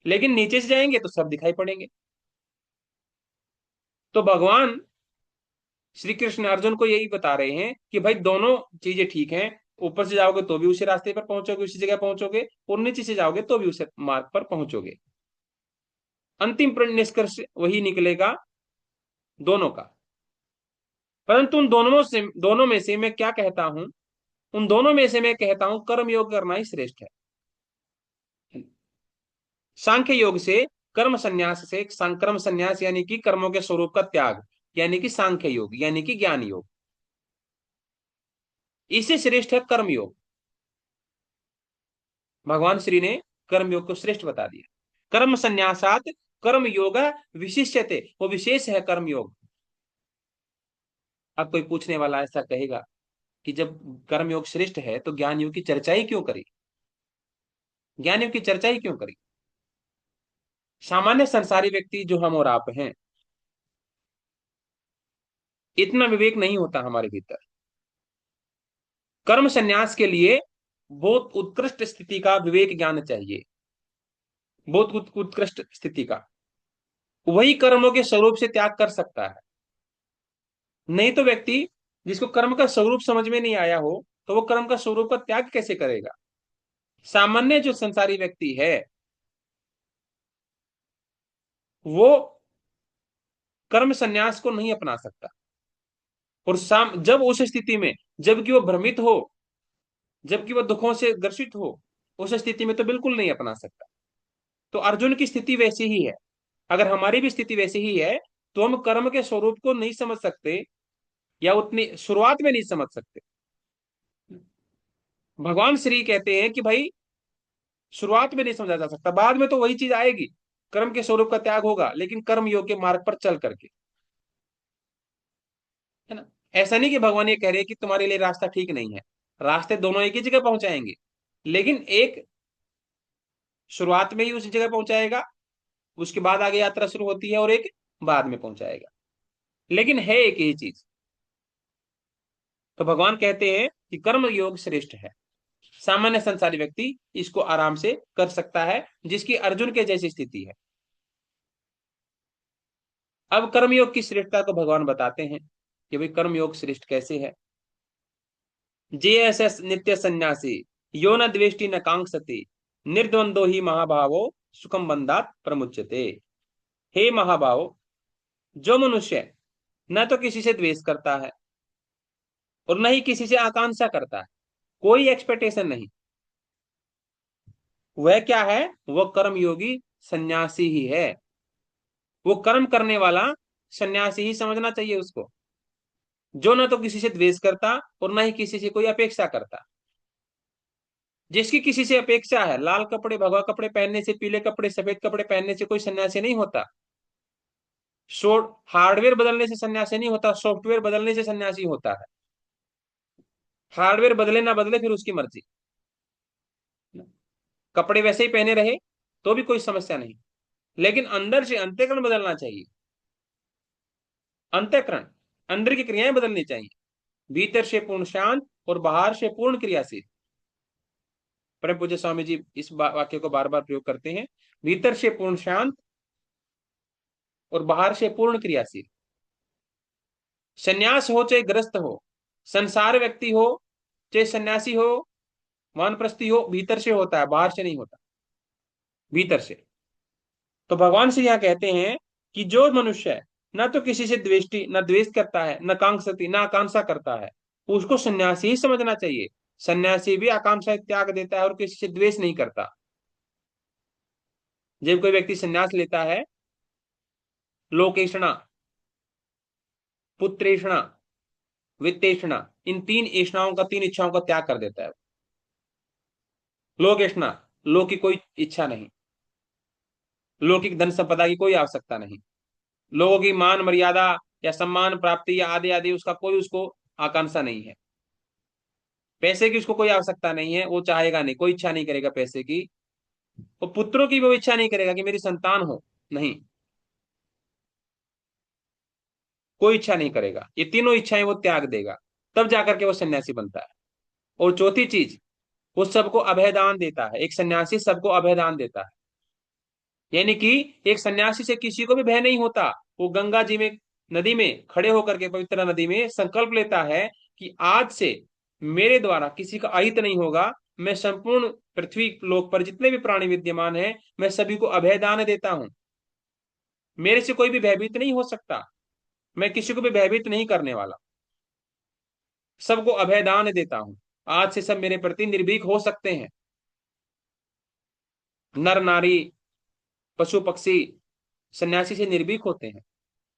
लेकिन नीचे से जाएंगे तो सब दिखाई पड़ेंगे। तो भगवान श्री कृष्ण अर्जुन को यही बता रहे हैं कि भाई दोनों चीजें ठीक हैं, ऊपर से जाओगे तो भी उसी रास्ते पर पहुंचोगे, उसी जगह पहुंचोगे, और नीचे से जाओगे तो भी उस मार्ग पर पहुंचोगे। अंतिम निष्कर्ष वही निकलेगा दोनों का। परंतु उन दोनों में से मैं क्या कहता हूं, उन दोनों में से मैं कहता हूं कर्म योग करना ही श्रेष्ठ है। सांख्य योग से, कर्म संन्यास से, कर्म संन्यास यानी कि कर्मों के स्वरूप का त्याग, यानी कि सांख्य योग यानी कि ज्ञान योग, इससे श्रेष्ठ है कर्म योग। भगवान श्री ने कर्म योग को श्रेष्ठ बता दिया। कर्म संन्यासात कर्म योग विशिष्यते, वो विशेष है कर्म योग। अब कोई पूछने वाला ऐसा कहेगा कि जब कर्म योग श्रेष्ठ है तो ज्ञान योग की चर्चा ही क्यों करी, ज्ञान योग की चर्चा ही क्यों करी। सामान्य संसारी व्यक्ति जो हम और आप हैं, इतना विवेक नहीं होता हमारे भीतर। कर्म संन्यास के लिए बहुत उत्कृष्ट स्थिति का विवेक ज्ञान चाहिए, बहुत उत्कृष्ट स्थिति का, वही कर्मों के स्वरूप से त्याग कर सकता है। नहीं तो व्यक्ति जिसको कर्म का स्वरूप समझ में नहीं आया हो, तो वो कर्म का स्वरूप का त्याग कैसे करेगा। सामान्य जो संसारी व्यक्ति है वो कर्म संन्यास को नहीं अपना सकता, और जब उस स्थिति में, जबकि वो भ्रमित हो, जबकि वो दुखों से ग्रसित हो, उस स्थिति में तो बिल्कुल नहीं अपना सकता। तो अर्जुन की स्थिति वैसी ही है, अगर हमारी भी स्थिति वैसी ही है तो हम कर्म के स्वरूप को नहीं समझ सकते, या उतनी शुरुआत में नहीं समझ सकते। भगवान श्री कहते हैं कि भाई शुरुआत में नहीं समझा जा सकता, बाद में तो वही चीज आएगी, कर्म के स्वरूप का त्याग होगा, लेकिन कर्म योग के मार्ग पर चल करके, है ना। ऐसा नहीं कि भगवान ये कह रहे हैं कि तुम्हारे लिए रास्ता ठीक नहीं है, रास्ते दोनों एक ही जगह पहुंचाएंगे, लेकिन एक शुरुआत में ही उस जगह पहुंचाएगा, उसके बाद आगे यात्रा शुरू होती है, और एक बाद में पहुंचाएगा, लेकिन है एक ही चीज। तो भगवान कहते हैं कि कर्म योग श्रेष्ठ है, सामान्य संसारी व्यक्ति इसको आराम से कर सकता है, जिसकी अर्जुन के जैसी स्थिति है। अब कर्मयोग की श्रेष्ठता को भगवान बताते हैं कि भाई कर्मयोग श्रेष्ठ कैसे है। जे एस नित्य सन्यासी यो न द्वेष्टि न कांक्षति निर्द्वंदो ही महाभावो सुखम बंधात प्रमुच्यते। हे महाभाव, जो मनुष्य न तो किसी से द्वेष करता है और न ही किसी से आकांक्षा करता है, कोई एक्सपेक्टेशन नहीं, वह क्या है, वह कर्मयोगी सन्यासी ही है। वो कर्म करने वाला सन्यासी ही समझना चाहिए उसको, जो ना तो किसी से द्वेष करता और ना ही किसी से कोई अपेक्षा करता। जिसकी किसी से अपेक्षा है, लाल कपड़े भगवा कपड़े पहनने से, पीले कपड़े सफेद कपड़े पहनने से कोई सन्यासी नहीं होता। हार्डवेयर बदलने से सन्यासी नहीं होता, सॉफ्टवेयर बदलने से सन्यासी होता है। हार्डवेयर बदले ना बदले फिर उसकी मर्जी, कपड़े वैसे ही पहने रहे तो भी कोई समस्या नहीं, लेकिन अंदर से अंतःकरण बदलना चाहिए। अंतःकरण, अंदर की क्रियाएं बदलनी चाहिए, भीतर से पूर्ण शांत और बाहर से पूर्ण क्रियाशील। परम पूज्य स्वामी जी इस वाक्य को बार बार प्रयोग करते हैं। भीतर से पूर्ण शांत और बाहर से पूर्ण क्रियाशील। सन्यास हो चाहे ग्रस्त हो, संसार व्यक्ति हो चाहे सन्यासी हो, वानप्रस्थी हो, भीतर से होता है, बाहर से नहीं होता, भीतर से। तो भगवान से यहाँ कहते हैं कि जो मनुष्य है ना तो किसी से द्वेष्टि, ना द्वेष करता है, न कांक्षति, ना आकांक्षा करता है, उसको सन्यासी ही समझना चाहिए। सन्यासी भी आकांक्षा त्याग देता है और किसी से द्वेष नहीं करता। जब कोई व्यक्ति सन्यास लेता है, लोकेशणा, पुत्रेषणा, वित्तेषणा, इन तीन ऐषणाओं का, तीन इच्छाओं का त्याग कर देता है। लोकेशणा, लोक की कोई इच्छा नहीं, लौकिक धन संपदा की कोई आवश्यकता नहीं, लोगों की मान मर्यादा या सम्मान प्राप्ति या आदि आदि उसका कोई उसको आकांक्षा नहीं है। पैसे की उसको कोई आवश्यकता नहीं है, वो चाहेगा नहीं, कोई इच्छा नहीं करेगा पैसे की। वो पुत्रों की वो इच्छा नहीं करेगा कि मेरी संतान हो, नहीं, कोई इच्छा नहीं करेगा। ये तीनों इच्छाएं वो त्याग देगा, तब जाकर के वो सन्यासी बनता है। और चौथी चीज, वो सबको अभयदान देता है। एक सन्यासी सबको अभयदान देता है, यानी कि एक सन्यासी से किसी को भी भय नहीं होता। वो गंगा जी में, नदी में खड़े होकर के, पवित्र नदी में संकल्प लेता है कि आज से मेरे द्वारा किसी का अहित नहीं होगा। मैं संपूर्ण पृथ्वी लोक पर जितने भी प्राणी विद्यमान हैं, मैं सभी को अभयदान देता हूं। मेरे से कोई भी भयभीत नहीं हो सकता, मैं किसी को भी भयभीत नहीं करने वाला, सबको अभयदान देता हूं। आज से सब मेरे प्रति निर्भीक हो सकते हैं। नर नारी, पशु पक्षी सन्यासी से निर्भीक होते हैं,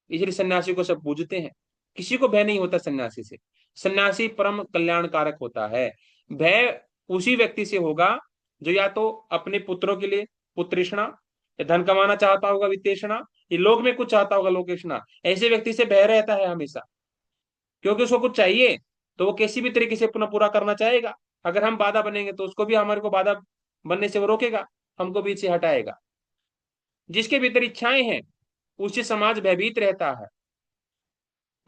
इसलिए सन्यासी को सब पूजते हैं। किसी को भय नहीं होता सन्यासी से। सन्यासी परम कल्याणकारक होता है। भय उसी व्यक्ति से होगा जो या तो अपने पुत्रों के लिए पुत्रेषणा, या धन कमाना चाहता होगा वित्तेषणा, ये लोक में कुछ चाहता होगा लोकेषणा, ऐसे व्यक्ति से भय रहता है हमेशा। क्योंकि उसको कुछ चाहिए तो वो किसी भी तरीके से पुनः पूरा करना चाहेगा। अगर हम बाधा बनेंगे तो उसको भी हमारे को बाधा बनने से वो रोकेगा, हमको बीच से हटाएगा। जिसके भीतर इच्छाएं हैं उससे समाज भयभीत रहता है।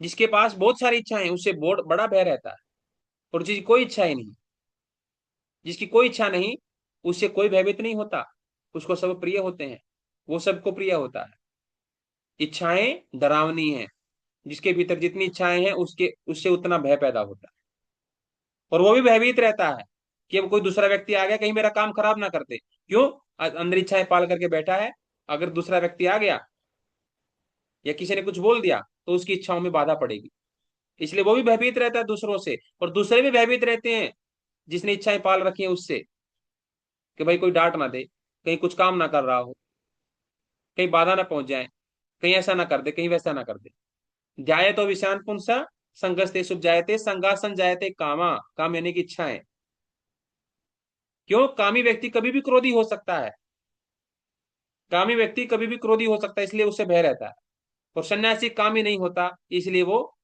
जिसके पास बहुत सारी इच्छाएं उससे बहुत बड़ा भय रहता है। और जिसकी कोई इच्छा ही नहीं, जिसकी कोई इच्छा नहीं, उससे कोई भयभीत नहीं होता, उसको सब प्रिय होते हैं, वो सबको प्रिय होता है। इच्छाएं डरावनी हैं, जिसके भीतर जितनी इच्छाएं हैं उसके उससे उतना भय पैदा होता है। और वो भी भयभीत रहता है कि अब कोई दूसरा व्यक्ति आ गया, कहीं मेरा काम खराब ना कर दे। क्यों? अंदर इच्छाएं पाल करके बैठा है, अगर दूसरा व्यक्ति आ गया या किसी ने कुछ बोल दिया तो उसकी इच्छाओं में बाधा पड़ेगी। इसलिए वो भी भयभीत रहता है दूसरों से, और दूसरे भी भयभीत रहते हैं जिसने इच्छाएं पाल रखी है उससे, कि भाई कोई डांट ना दे, कहीं कुछ काम ना कर रहा हो, कहीं बाधा ना पहुंच जाए, कहीं ऐसा ना कर दे, कहीं वैसा ना कर दे। जाए तो विषान पुंसा, संगस्ते शुभ जायते, संगासन जायते कामा, काम यानी कि इच्छाएं। क्यों? कामी व्यक्ति कभी भी क्रोधी हो सकता है, कामी व्यक्ति कभी भी क्रोधी हो सकता है, इसलिए उससे भय रहता है। और सन्यासी कामी नहीं होता, इसलिए वो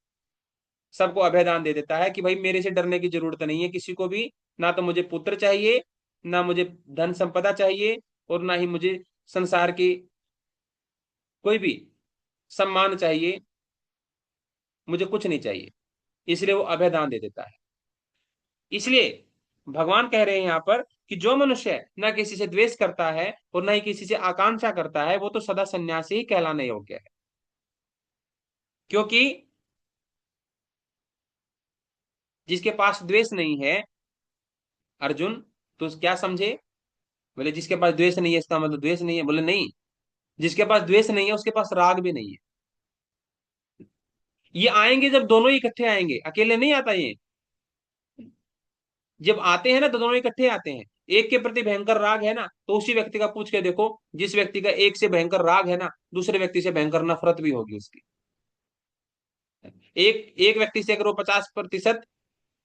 सबको अभयदान दे देता है कि भाई मेरे से डरने की जरूरत नहीं है किसी को भी। ना तो मुझे पुत्र चाहिए, ना मुझे धन संपदा चाहिए, और ना ही मुझे संसार की कोई भी सम्मान चाहिए, मुझे कुछ नहीं चाहिए। इसलिए वो अभयदान दे देता है। इसलिए भगवान कह रहे हैं यहाँ पर कि जो मनुष्य ना किसी से द्वेष करता है और ना ही किसी से आकांक्षा करता है, वो तो सदा सन्यासी ही कहलाने योग्य है। क्योंकि जिसके पास द्वेष नहीं है, अर्जुन, तो क्या समझे? बोले जिसके पास द्वेष नहीं है इसका मतलब द्वेष नहीं है? बोले नहीं, जिसके पास द्वेष नहीं है उसके पास राग भी नहीं है। ये आएंगे जब दोनों ही इकट्ठे आएंगे, अकेले नहीं आता ये। जब आते हैं ना तो दोनों इकट्ठे आते हैं। एक के प्रति भयंकर राग है ना, तो उसी व्यक्ति का पूछ के देखो, जिस व्यक्ति का एक से भयंकर राग है ना, दूसरे व्यक्ति से भयंकर नफरत भी होगी उसकी। एक एक व्यक्ति से अगर वो 50%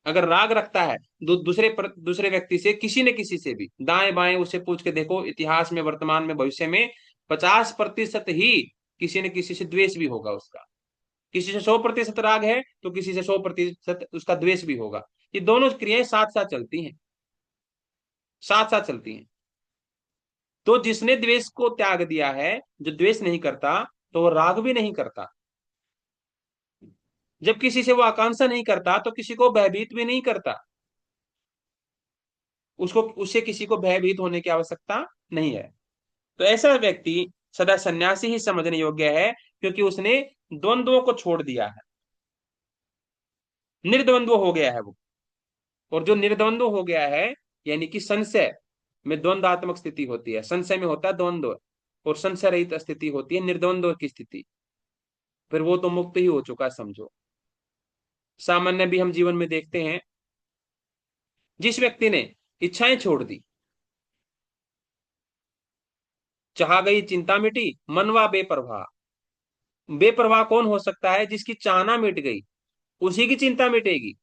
अगर राग रखता है, दूसरे व्यक्ति से, किसी न किसी से भी, दाएं बाएं उसे पूछ के देखो, इतिहास में, वर्तमान में, भविष्य में 50% ही किसी न किसी से द्वेष भी होगा उसका। किसी से 100% राग है तो किसी से 100% उसका द्वेष भी होगा। ये दोनों क्रियाएं साथ साथ चलती हैं, साथ साथ चलती हैं। तो जिसने द्वेष को त्याग दिया है, जो द्वेष नहीं करता, तो वो राग भी नहीं करता। जब किसी से वो आकांक्षा नहीं करता तो किसी को भयभीत भी नहीं करता। उसको, उससे किसी को भयभीत होने की आवश्यकता नहीं है। तो ऐसा व्यक्ति सदा सन्यासी ही समझने योग्य है, क्योंकि उसने द्वंद्वों को छोड़ दिया है, निर्द्वंद्व हो गया है वो। और जो निर्द्वंद्व हो गया है, यानी कि संशय में द्वंद्वात्मक स्थिति होती है, संशय में होता है द्वंद्व, और संशय रहित स्थिति होती है निर्द्वंद्व की स्थिति, फिर वो तो मुक्त ही हो चुका है, समझो। सामान्य भी हम जीवन में देखते हैं, जिस व्यक्ति ने इच्छाएं छोड़ दी, चाह गई चिंता मिटी, मनवा बेपरवाह। बेपरवाह कौन हो सकता है? जिसकी चाहना मिट गई उसी की चिंता मिटेगी,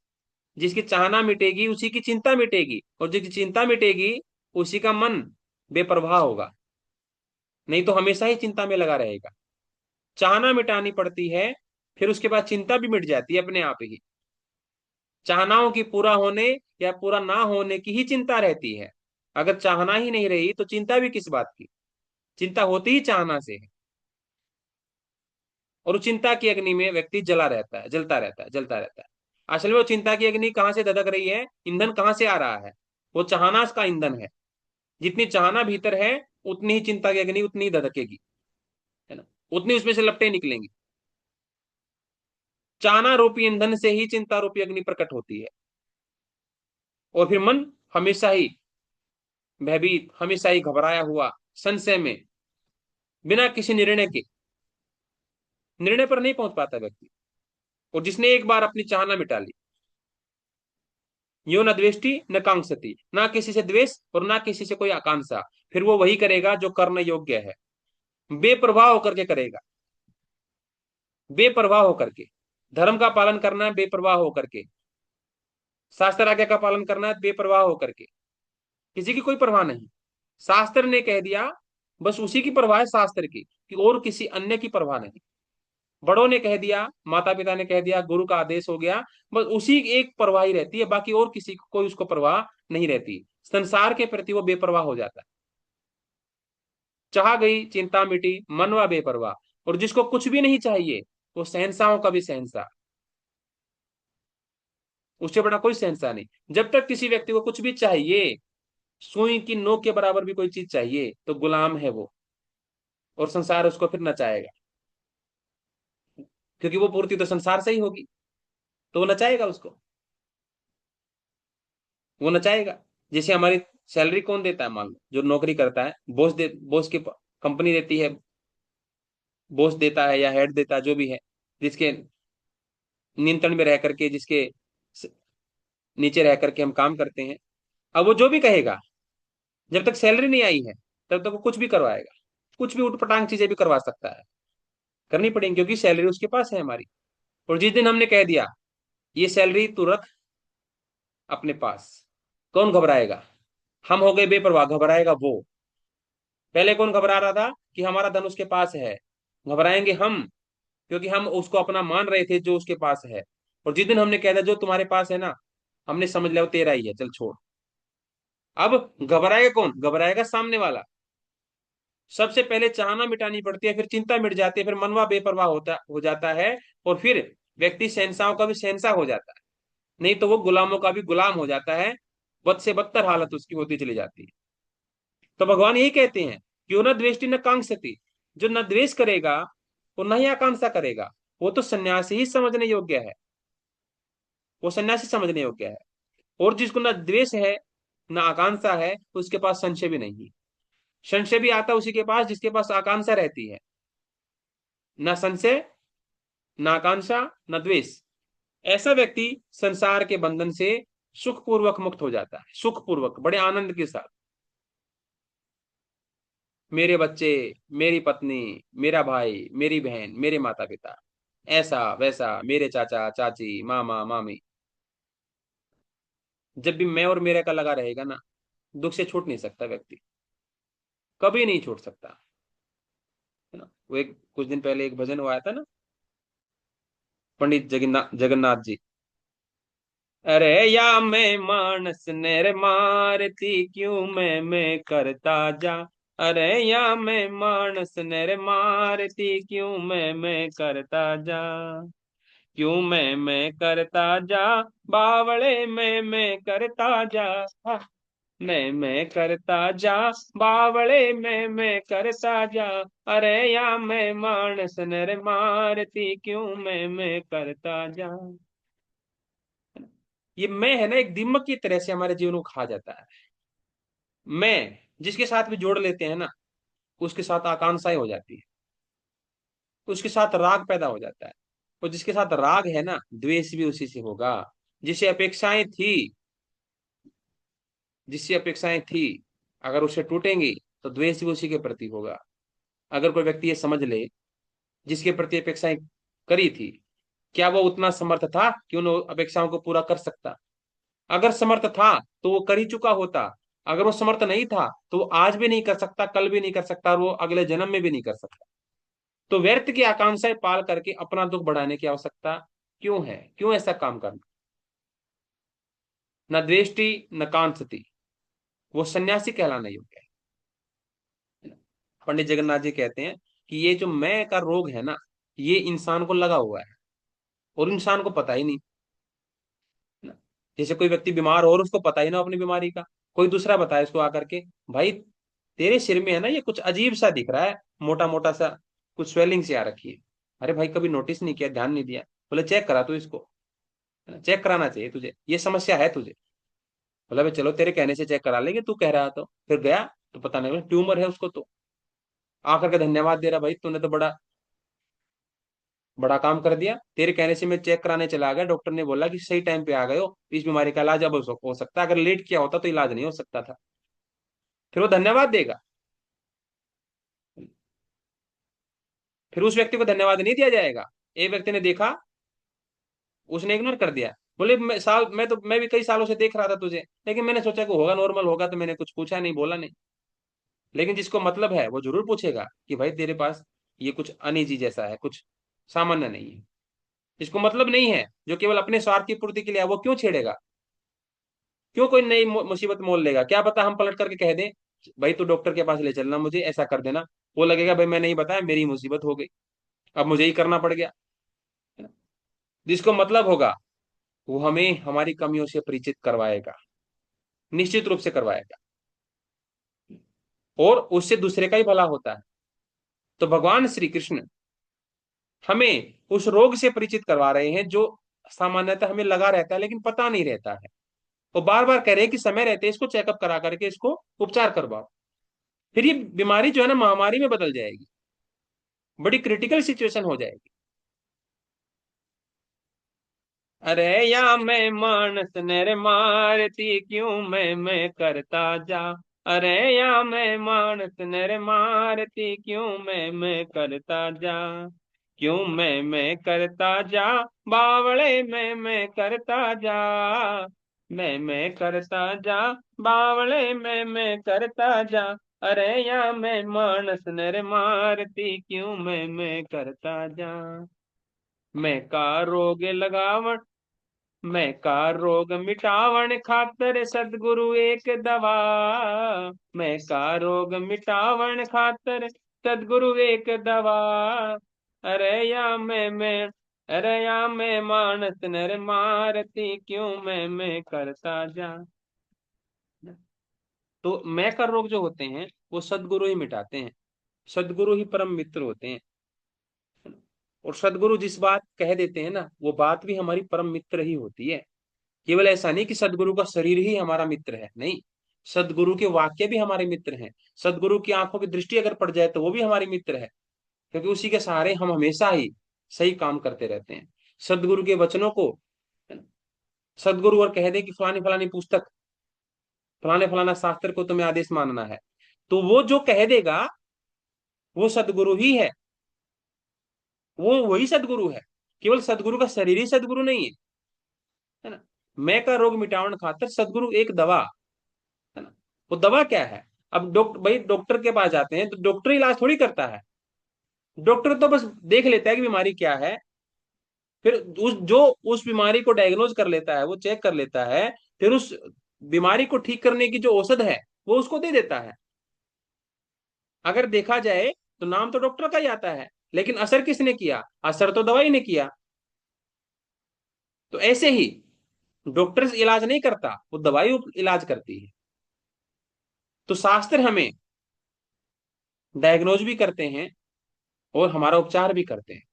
जिसकी चाहना मिटेगी उसी की चिंता मिटेगी, और जिसकी चिंता मिटेगी उसी का मन बेपरवाह होगा, नहीं तो हमेशा ही चिंता में लगा रहेगा। चाहना मिटानी पड़ती है, फिर उसके बाद चिंता भी मिट जाती है अपने आप ही। चाहनाओं की पूरा होने या पूरा ना होने की ही चिंता रहती है। अगर चाहना ही नहीं रही तो चिंता भी किस बात की? चिंता होती ही चाहना से है। और उस चिंता की अग्नि में व्यक्ति जला रहता है, जलता रहता है, जलता रहता है। असल में वो चिंता की अग्नि कहाँ से धधक रही है, ईंधन कहाँ से आ रहा है? वो चाहना का ईंधन है। जितनी चाहना भीतर है, उतनी ही चिंता की अग्नि उतनी ही धधकेगी, है ना, उतनी उसमें से लपटें निकलेंगी। चाहना रूपी ईंधन से ही चिंता रूपी अग्नि प्रकट होती है। और फिर मन हमेशा ही भयभीत, हमेशा ही घबराया हुआ, संशय में, बिना किसी निर्णय के, निर्णय पर नहीं पहुंच पाता व्यक्ति। और जिसने एक बार अपनी चाहना मिटा ली, यो न द्वेष्टि न कांक्षति, ना किसी से द्वेष और ना किसी से कोई आकांक्षा, फिर वो वही करेगा जो करने योग्य है, बेप्रवाह होकर के करेगा, बेप्रवाह होकर के। धर्म का पालन करना है बेप्रवाह होकर के, शास्त्र आज्ञा का पालन करना है बेप्रवाह होकर के, किसी की कोई परवाह नहीं। शास्त्र ने कह दिया, बस उसी की परवाह है शास्त्र की, कि और किसी अन्य की परवाह नहीं। बड़ों ने कह दिया, माता पिता ने कह दिया, गुरु का आदेश हो गया, बस उसी एक परवाह ही रहती है, बाकी और किसी को कोई उसको परवाह नहीं रहती। संसार के प्रति वो बेपरवाह हो जाता है। चाह गई चिंता मिटी, मनवा बेपरवाह। और जिसको कुछ भी नहीं चाहिए, वो शहंशाहों का भी शहंशाह, उससे बड़ा कोई शहंशाह नहीं। जब तक किसी व्यक्ति को कुछ भी चाहिए, सुई की नोक के बराबर भी कोई चीज चाहिए, तो गुलाम है वो, और संसार उसको फिर नचाएगा, क्योंकि वो पूर्ति तो संसार से ही होगी, तो वो नचाएगा उसको, वो नचाएगा। जैसे हमारी सैलरी कौन देता है? मान लो जो नौकरी करता है, बॉस की कंपनी देती है, बॉस देता है या हेड देता है, जो भी है, जिसके नियंत्रण में रह करके, जिसके स- नीचे रह करके हम काम करते हैं। अब वो जो भी कहेगा, जब तक सैलरी नहीं आई है, तब तक वो कुछ भी करवाएगा, कुछ भी उठपटांग चीजें भी करवा सकता है, करनी पड़ेगी, क्योंकि सैलरी उसके पास है हमारी। और जिस दिन हमने कह दिया ये सैलरी तू रख अपने पास, कौन घबराएगा? हम हो गए बेपरवाह, घबराएगा वो। पहले कौन घबरा रहा था कि हमारा धन उसके पास है, घबराएंगे हम, क्योंकि हम उसको अपना मान रहे थे जो उसके पास है। और जिस दिन हमने कह दिया जो तुम्हारे पास है ना, हमने समझ लिया वो तेरा ही है, चल छोड़। अब घबराएगा कौन? घबराएगा सामने वाला। सबसे पहले चाहना मिटानी पड़ती है, फिर चिंता मिट जाती है, फिर मनवा बेपरवाह होता हो जाता है, और फिर व्यक्ति शहंशाहों का भी शहंशाह हो जाता है, नहीं तो वो गुलामों का भी गुलाम हो जाता है। बद से बदतर हालत उसकी होती चली जाती है। तो भगवान यही कहते हैं, क्यों न द्वेष्टि न कांक्षति, जो न द्वेष करेगा और न ही आकांक्षा करेगा, वो तो सन्यासी ही समझने योग्य है, वो सन्यासी समझने योग्य है। और जिसको न द्वेष है न आकांक्षा है, उसके पास संशय भी नहीं। संशय भी आता उसी के पास जिसके पास आकांक्षा रहती है। न संशय, न आकांक्षा, न द्वेष। ऐसा व्यक्ति संसार के बंधन से सुखपूर्वक मुक्त हो जाता है, सुखपूर्वक, बड़े आनंद के साथ। मेरे बच्चे, मेरी पत्नी, मेरा भाई, मेरी बहन, मेरे माता पिता, ऐसा वैसा, मेरे चाचा चाची, मामा मामी, जब भी मैं और मेरे का लगा रहेगा ना, दुख से छूट नहीं सकता व्यक्ति, कभी नहीं छूट सकता, है ना। वो एक कुछ दिन पहले एक भजन हुआ था ना, पंडित जगन्नाथ जगन्नाथ जी, अरे या मैं मानस नेर मारती क्यों मैं करता जा, अरे या मैं मानस नेर मारती क्यों मैं करता जा, क्यों मैं करता जा, बावड़े मैं करता जा। हाँ, मैं करता जा, बावळे मैं करता जा। अरे या मैं मानस नर मारती क्यों मैं करता जा। ये मैं है ना, एक दीमक की तरह से हमारे जीवन को खा जाता है। मैं जिसके साथ भी जोड़ लेते हैं ना, उसके साथ आकांक्षाएं हो जाती है, उसके साथ राग पैदा हो जाता है। और जिसके साथ राग है ना, द्वेष भी उसी से होगा। जिसे अपेक्षाएं थी, जिससे अपेक्षाएं थी, अगर उससे टूटेंगी तो द्वेष भी उसी के प्रति होगा। अगर कोई व्यक्ति ये समझ ले, जिसके प्रति अपेक्षाएं करी थी, क्या वो उतना समर्थ था कि उन अपेक्षाओं को पूरा कर सकता? अगर समर्थ था तो वो कर ही चुका होता। अगर वो समर्थ नहीं था तो वो आज भी नहीं कर सकता, कल भी नहीं कर सकता, और वो अगले जन्म में भी नहीं कर सकता। तो व्यर्थ की आकांक्षाएं पाल करके अपना दुख बढ़ाने की आवश्यकता क्यों है? क्यों ऐसा काम करना? न द्वेष्टि न कांक्षति, वो सन्यासी कहलाना योग्य है। पंडित जगन्नाथ जी कहते हैं कि ये जो मैं का रोग है ना, ये इंसान को लगा हुआ है और इंसान को पता ही नहीं। जैसे कोई व्यक्ति बीमार हो और उसको पता ही ना अपनी बीमारी का, कोई दूसरा बताए उसको आकर के, भाई तेरे सिर में है ना ये कुछ अजीब सा दिख रहा है, मोटा मोटा सा, कुछ स्वेलिंग सी आ रखी है। अरे भाई कभी नोटिस नहीं किया, ध्यान नहीं दिया? बोले चेक करा तू इसको, है ना? चेक कराना चाहिए तुझे, ये समस्या है तुझे। बोला भाई चलो तेरे कहने से चेक करा लेंगे, तू कह रहा तो। फिर गया तो पता नहीं ट्यूमर है उसको। तो आकर के धन्यवाद दे रहा, भाई तूने तो बड़ा बड़ा काम कर दिया, तेरे कहने से मैं चेक कराने चला गया, डॉक्टर ने बोला कि सही टाइम पे आ गए हो, इस बीमारी का इलाज अब हो सकता है, अगर लेट किया होता तो इलाज नहीं हो सकता था। फिर वो धन्यवाद देगा? फिर उस व्यक्ति को धन्यवाद नहीं दिया जाएगा? एक व्यक्ति ने देखा, उसने इग्नोर कर दिया, बोले मैं भी कई सालों से देख रहा था तुझे, लेकिन मैंने सोचा कि होगा, नॉर्मल होगा, तो मैंने कुछ पूछा नहीं, बोला नहीं। लेकिन जिसको मतलब है वो जरूर पूछेगा कि भाई तेरे पास ये कुछ अनिजी जैसा है, कुछ सामान्य नहीं है। जिसको मतलब नहीं है, जो केवल अपने स्वार्थ की पूर्ति के लिए है, वो क्यों छेड़ेगा? क्यों कोई नई मुसीबत मोल लेगा? क्या पता हम पलट करके कह दें, भाई तू डॉक्टर के पास ले चलना, मुझे ऐसा कर देना। वो लगेगा भाई मैं नहीं बताया, मेरी मुसीबत हो गई, अब मुझे ही करना पड़ गया, है ना? जिसको मतलब होगा वो हमें हमारी कमियों से परिचित करवाएगा, निश्चित रूप से करवाएगा, और उससे दूसरे का ही भला होता है। तो भगवान श्री कृष्ण हमें उस रोग से परिचित करवा रहे हैं जो सामान्यतः हमें लगा रहता है लेकिन पता नहीं रहता है। वो बार बार कह रहे हैं कि समय रहते इसको चेकअप करा करके इसको उपचार करवाओ। फिर ये बीमारी जो है ना, महामारी में बदल जाएगी, बड़ी क्रिटिकल सिचुएशन हो जाएगी। अरे या मैं मानस नर मारती क्यों मैं करता जा। अरे या मैं मानस नर मारती क्यों मैं करता जा। क्यों मैं करता जा, बावळे मैं करता जा। मैं करता जा, बावळे मैं करता जा। अरे या मैं मानस नर मारती क्यों मैं करता जा। मैं का रोग लगावण, मैं का रोग मिटावण खातर सदगुरु एक दवा। मैं का रोग मिटावण खातर सदगुरु एक दवा। अरे या मैं अरे या मैं मानस नर मारती क्यों मैं करता जा। तो मैं का रोग जो होते हैं वो सदगुरु ही मिटाते हैं, सदगुरु ही परम मित्र होते हैं। और सदगुरु जिस बात कह देते हैं ना, वो बात भी हमारी परम मित्र ही होती है। केवल ऐसा नहीं कि सदगुरु का शरीर ही हमारा मित्र है, नहीं, सदगुरु के वाक्य भी हमारे मित्र हैं। सदगुरु की आंखों की दृष्टि अगर पड़ जाए तो वो भी हमारे मित्र है, क्योंकि उसी के सहारे हम हमेशा ही सही काम करते रहते हैं। सदगुरु के वचनों को, सदगुरु और कह दे कि फलानी फलानी पुस्तक, फलाने फलाना शास्त्र को तुम्हें आदेश मानना है, तो वो जो कह देगा वो सदगुरु ही है, वो वही सदगुरु है। केवल सदगुरु का शरीर ही सदगुरु नहीं है ना? मैं का रोग मिटावन खातर सदगुरु एक दवा, है ना? वो दवा क्या है? अब डॉक्टर, भाई डॉक्टर के पास जाते हैं तो डॉक्टर इलाज थोड़ी करता है। डॉक्टर तो बस देख लेता है कि बीमारी क्या है, फिर उस बीमारी को डायग्नोज कर लेता है, वो चेक कर लेता है, फिर उस बीमारी को ठीक करने की जो औषध है वो उसको दे देता है। अगर देखा जाए तो नाम तो डॉक्टर का ही आता है, लेकिन असर किसने किया? असर तो दवाई ने किया। तो ऐसे ही डॉक्टर इलाज नहीं करता, वो दवाई इलाज करती है। तो शास्त्र हमें डायग्नोज भी करते हैं और हमारा उपचार भी करते हैं।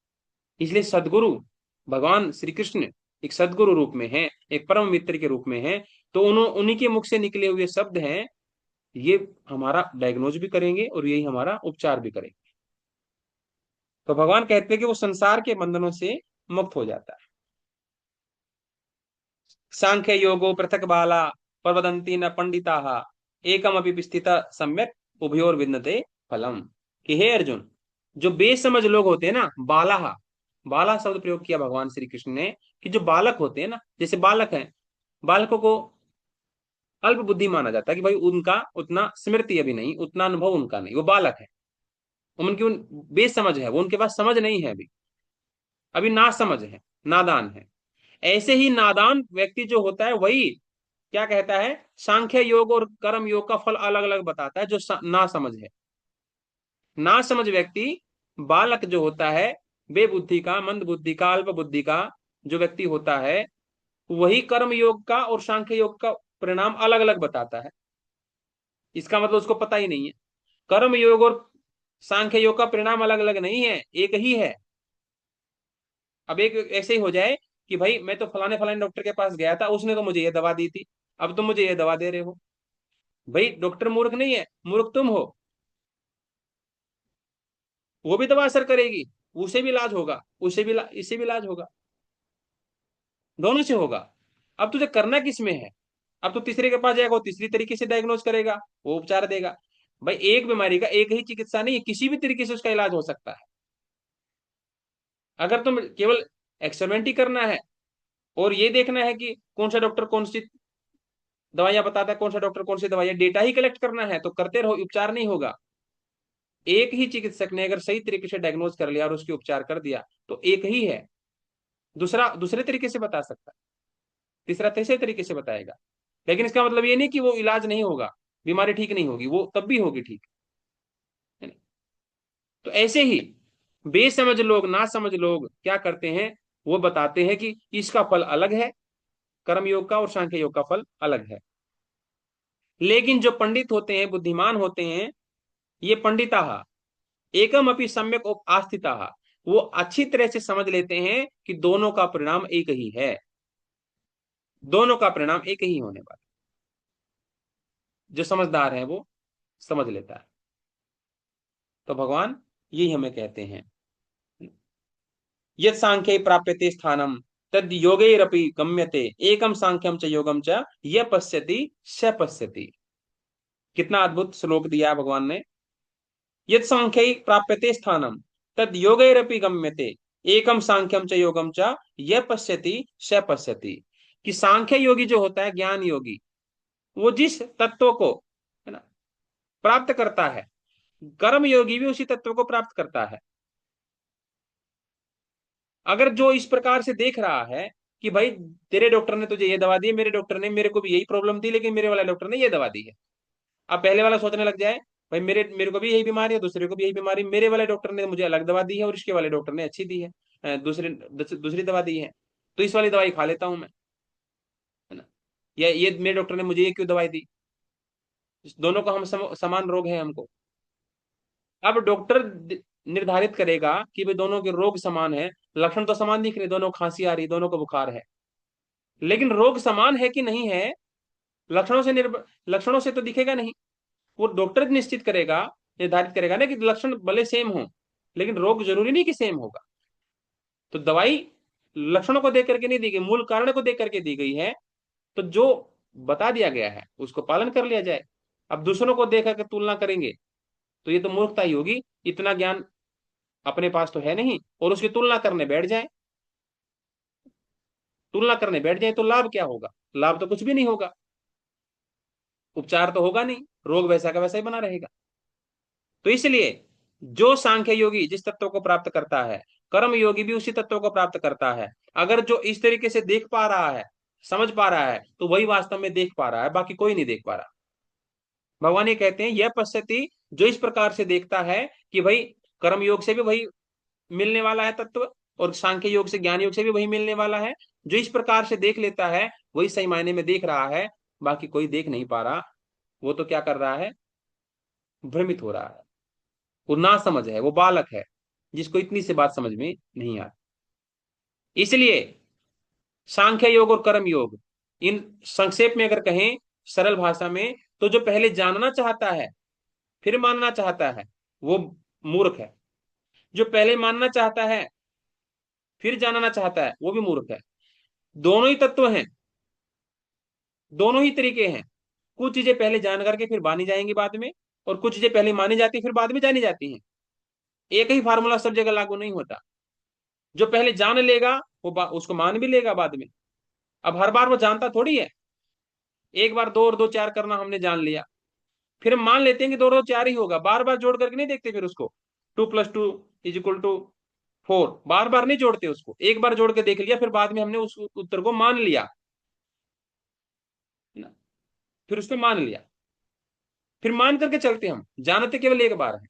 इसलिए सदगुरु भगवान श्री कृष्ण एक सदगुरु रूप में है, एक परम मित्र के रूप में है। तो उन्हीं के मुख से निकले हुए शब्द हैं, ये हमारा डायग्नोज भी करेंगे और यही हमारा उपचार भी करेंगे। तो भगवान कहते हैं कि वो संसार के बंधनों से मुक्त हो जाता है। सांख्य योगो पृथक बाला प्रवदंती न पंडिता एकमपि स्थित सम्यक उभयोर विन्दते फलम। कि हे अर्जुन, जो बेसमझ लोग होते हैं ना, बाला, बाला शब्द प्रयोग किया भगवान श्री कृष्ण ने, कि जो बालक होते हैं ना, जैसे बालक हैं, बालकों को अल्प बुद्धि माना जाता है कि भाई उनका उतना स्मृति अभी नहीं, उतना अनुभव उनका नहीं, वो बालक है, उनकी उन बेसमझ है, वो उनके पास समझ नहीं है, अभी अभी ना समझ है, नादान है। ऐसे ही नादान व्यक्ति जो होता है वही क्या कहता है, सांख्य योग और कर्म योग का फल अलग अलग बताता है, जो ना समझ है। ना समझ व्यक्ति, बालक जो होता है, बेबुद्धि का, मंद बुद्धि का, अल्प बुद्धि का जो व्यक्ति होता है, वही कर्म योग का और सांख्य योग का परिणाम अलग अलग बताता है। इसका मतलब उसको पता ही नहीं है। कर्म योग और सांख्य योग का परिणाम अलग अलग नहीं है, एक ही है। अब एक ऐसे ही हो जाए कि भाई मैं तो फलाने फलाने डॉक्टर के पास गया था, उसने तो मुझे ये दवा दी थी, अब तुम मुझे ये दवा दे रहे हो। भाई डॉक्टर मूर्ख नहीं है, मूर्ख तुम हो। वो भी दवा असर करेगी, उसे भी इलाज होगा, इसे भी इलाज होगा, दोनों से होगा। अब तुझे करना किस में है? अब तो तीसरे के पास जाएगा, वो तीसरी तरीके से डायग्नोज करेगा, वो उपचार देगा। भाई एक बीमारी का एक ही चिकित्सा नहीं है, किसी भी तरीके से उसका इलाज हो सकता है। अगर तुम केवल एक्सपेरिमेंट ही करना है और ये देखना है कि कौन सा डॉक्टर कौन सी दवाइयां बताता है, कौन सा डॉक्टर कौन सी दवाइयां, डेटा ही कलेक्ट करना है, तो करते रहो, उपचार नहीं होगा। एक ही चिकित्सक ने अगर सही तरीके से डायग्नोज कर लिया और उसकी उपचार कर दिया, तो एक ही है। दूसरा दूसरे तरीके से बता सकता है, तीसरा तीसरे तरीके से बताएगा। लेकिन इसका मतलब ये नहीं कि वो इलाज नहीं होगा, बीमारी ठीक नहीं होगी, वो तब भी होगी ठीक, है ना? तो ऐसे ही बेसमझ लोग, ना समझ लोग क्या करते हैं, वो बताते हैं कि इसका फल अलग है, कर्म योग का और सांख्य योग का फल अलग है। लेकिन जो पंडित होते हैं, बुद्धिमान होते हैं, ये पंडिता एकम अपनी सम्यक आस्थिता, वो अच्छी तरह से समझ लेते हैं कि दोनों का परिणाम एक ही है, दोनों का परिणाम एक ही होने वाला। जो समझदार है वो समझ लेता है। तो भगवान यही हमें कहते हैं, यद सांख्य प्राप्यते स्थानम तद योगैरपि गम्यते एकम सांख्यम च योगम च य पश्यति स पश्यति। कितना अद्भुत श्लोक दिया भगवान ने। यद सांख्य प्राप्यते स्थानम तद योगैरपि गम्यते एकम सांख्यम च योगम च य पश्यति स पश्यति। कि सांख्य योगी जो होता है, ज्ञान योगी, वो जिस तत्व को, है ना, प्राप्त करता है, कर्म योगी भी उसी तत्व को प्राप्त करता है। अगर जो इस प्रकार से देख रहा है कि भाई तेरे डॉक्टर ने तुझे ये दवा दी, मेरे डॉक्टर ने, मेरे को भी यही प्रॉब्लम थी लेकिन मेरे वाला डॉक्टर ने ये दवा दी है, अब पहले वाला सोचने लग जाए भाई मेरे मेरे को भी यही बीमारी है, दूसरे को भी यही बीमारी, मेरे वाले डॉक्टर ने मुझे अलग दवा दी है और इसके वाले डॉक्टर ने अच्छी दी है, दूसरी दवा दी है, तो इस वाली दवाई खा लेता हूं मैं, है ना? या ये मेरे डॉक्टर ने मुझे ये क्यों दवाई दी? दोनों को हम समान रोग है हमको। अब डॉक्टर निर्धारित करेगा कि भाई दोनों के रोग समान है, लक्षण तो समान दिख रहे, दोनों खांसी आ रही, दोनों को बुखार है, लेकिन रोग समान है कि नहीं है, लक्षणों से तो दिखेगा नहीं। वो डॉक्टर निश्चित करेगा, निर्धारित करेगा ना कि लक्षण भले सेम हो, लेकिन रोग जरूरी नहीं कि सेम होगा। तो दवाई लक्षणों को देख करके नहीं दी गई, मूल कारण को देख करके दी गई है। तो जो बता दिया गया है उसको पालन कर लिया जाए। अब दूसरों को देख करके तुलना करेंगे तो ये तो मूर्खता ही होगी, इतना ज्ञान अपने पास तो है नहीं, और उसकी तुलना करने बैठ जाए, तो लाभ क्या होगा? लाभ तो कुछ भी नहीं होगा, उपचार तो होगा नहीं, रोग वैसा का वैसा ही बना रहेगा। तो इसलिए जो सांख्य योगी जिस तत्व को प्राप्त करता है, कर्म योगी भी उसी तत्व को प्राप्त करता है। अगर जो इस तरीके से देख पा रहा है, समझ पा रहा है, तो वही वास्तव में देख पा रहा है, बाकी कोई नहीं देख पा रहा। भगवान ये कहते हैं यह पश्यति, जो इस प्रकार से देखता है कि भाई कर्म योग से भी वही मिलने वाला है तत्व, और सांख्य योग से, ज्ञान योग से भी वही मिलने वाला है, जो इस प्रकार से देख लेता है वही सही मायने में देख रहा है, बाकी कोई देख नहीं पा रहा। वो तो क्या कर रहा है, भ्रमित हो रहा है, वो ना समझ है, वो बालक है, जिसको इतनी सी बात समझ में नहीं आती। इसलिए सांख्य योग और कर्म योग, इन संक्षेप में अगर कहें, सरल भाषा में, तो जो पहले जानना चाहता है फिर मानना चाहता है, वो मूर्ख है। जो पहले मानना चाहता है फिर जानना चाहता है, वो भी मूर्ख है। दोनों ही तत्व हैं, दोनों ही तरीके हैं। कुछ चीजें पहले जान करके फिर मानी जाएंगी बाद में, और कुछ चीजें पहले मानी जाती फिर बाद में जानी जाती हैं। एक ही फार्मूला सब जगह लागू नहीं होता। जो पहले जान लेगा वो उसको मान भी लेगा बाद में। अब हर बार वो जानता थोड़ी है। एक बार दो और दो चार करना हमने जान लिया, फिर हम मान लेते हैं कि दो और दो चार ही होगा, बार बार जोड़ करके नहीं देखते फिर उसको। 2+2 = 4, बार बार नहीं जोड़ते उसको, एक बार जोड़ के देख लिया, फिर बाद में हमने उस उत्तर को मान लिया ना, फिर उसको मान लिया, फिर मान करके चलते हम, जानते केवल एक बार है।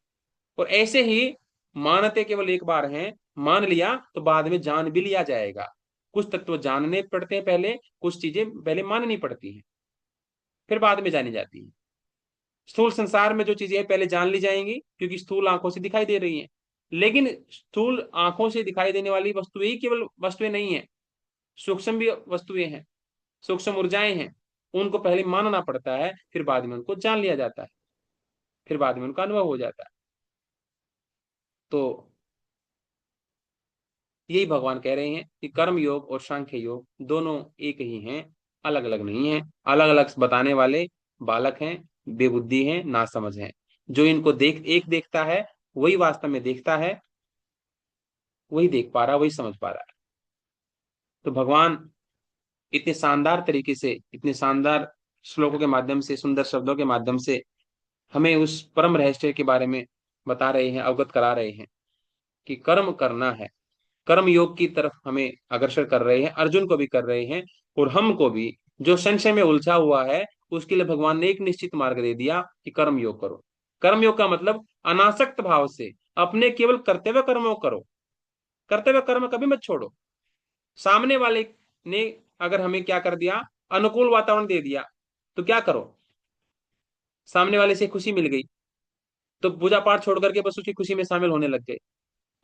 और ऐसे ही मानते केवल एक बार हैं, मान लिया तो बाद में जान भी लिया जाएगा। कुछ तत्व जानने पड़ते हैं पहले, कुछ चीजें पहले माननी पड़ती हैं, फिर बाद में जानी जाती है। स्थूल संसार में जो चीजें हैं पहले जान ली जाएंगी, क्योंकि स्थूल आंखों से दिखाई दे रही हैं। लेकिन स्थूल आंखों से दिखाई देने वाली वस्तुएं ही केवल वस्तुएं नहीं है, सूक्ष्म भी वस्तुएं हैं, सूक्ष्म ऊर्जाएं हैं। उनको पहले मानना पड़ता है, फिर बाद में उनको जान लिया जाता है, फिर बाद में उनका अनुभव हो जाता है। तो यही भगवान कह रहे हैं कि कर्म योग और सांख्य योग दोनों एक ही हैं, अलग अलग नहीं हैं। अलग अलग बताने वाले बालक हैं, बेबुद्धि हैं, नासमझ हैं। जो इनको एक देखता है, वही वास्तव में देखता है, वही देख पा रहा, वही समझ पा रहा है। तो भगवान इतने शानदार तरीके से, इतने शानदार श्लोकों के माध्यम से, सुंदर शब्दों के माध्यम से हमें उस परम रहस्य के बारे में बता रहे हैं, अवगत करा रहे हैं कि कर्म करना है। कर्म योग की तरफ हमें अग्रसर कर रहे हैं, अर्जुन को भी कर रहे हैं, और हमको भी, जो संशय में उलझा हुआ है, उसके लिए भगवान ने एक निश्चित मार्ग दे दिया कि कर्म योग करो। कर्म योग का मतलब अनासक्त भाव से अपने केवल कर्तव्य कर्मों को करो। कर्तव्य कर्म कभी मत छोड़ो। सामने वाले ने अगर हमें क्या कर दिया, अनुकूल वातावरण दे दिया, तो क्या करो, सामने वाले से खुशी मिल गई तो पूजा पाठ छोड़ करके बस उसकी खुशी में शामिल होने लग गए।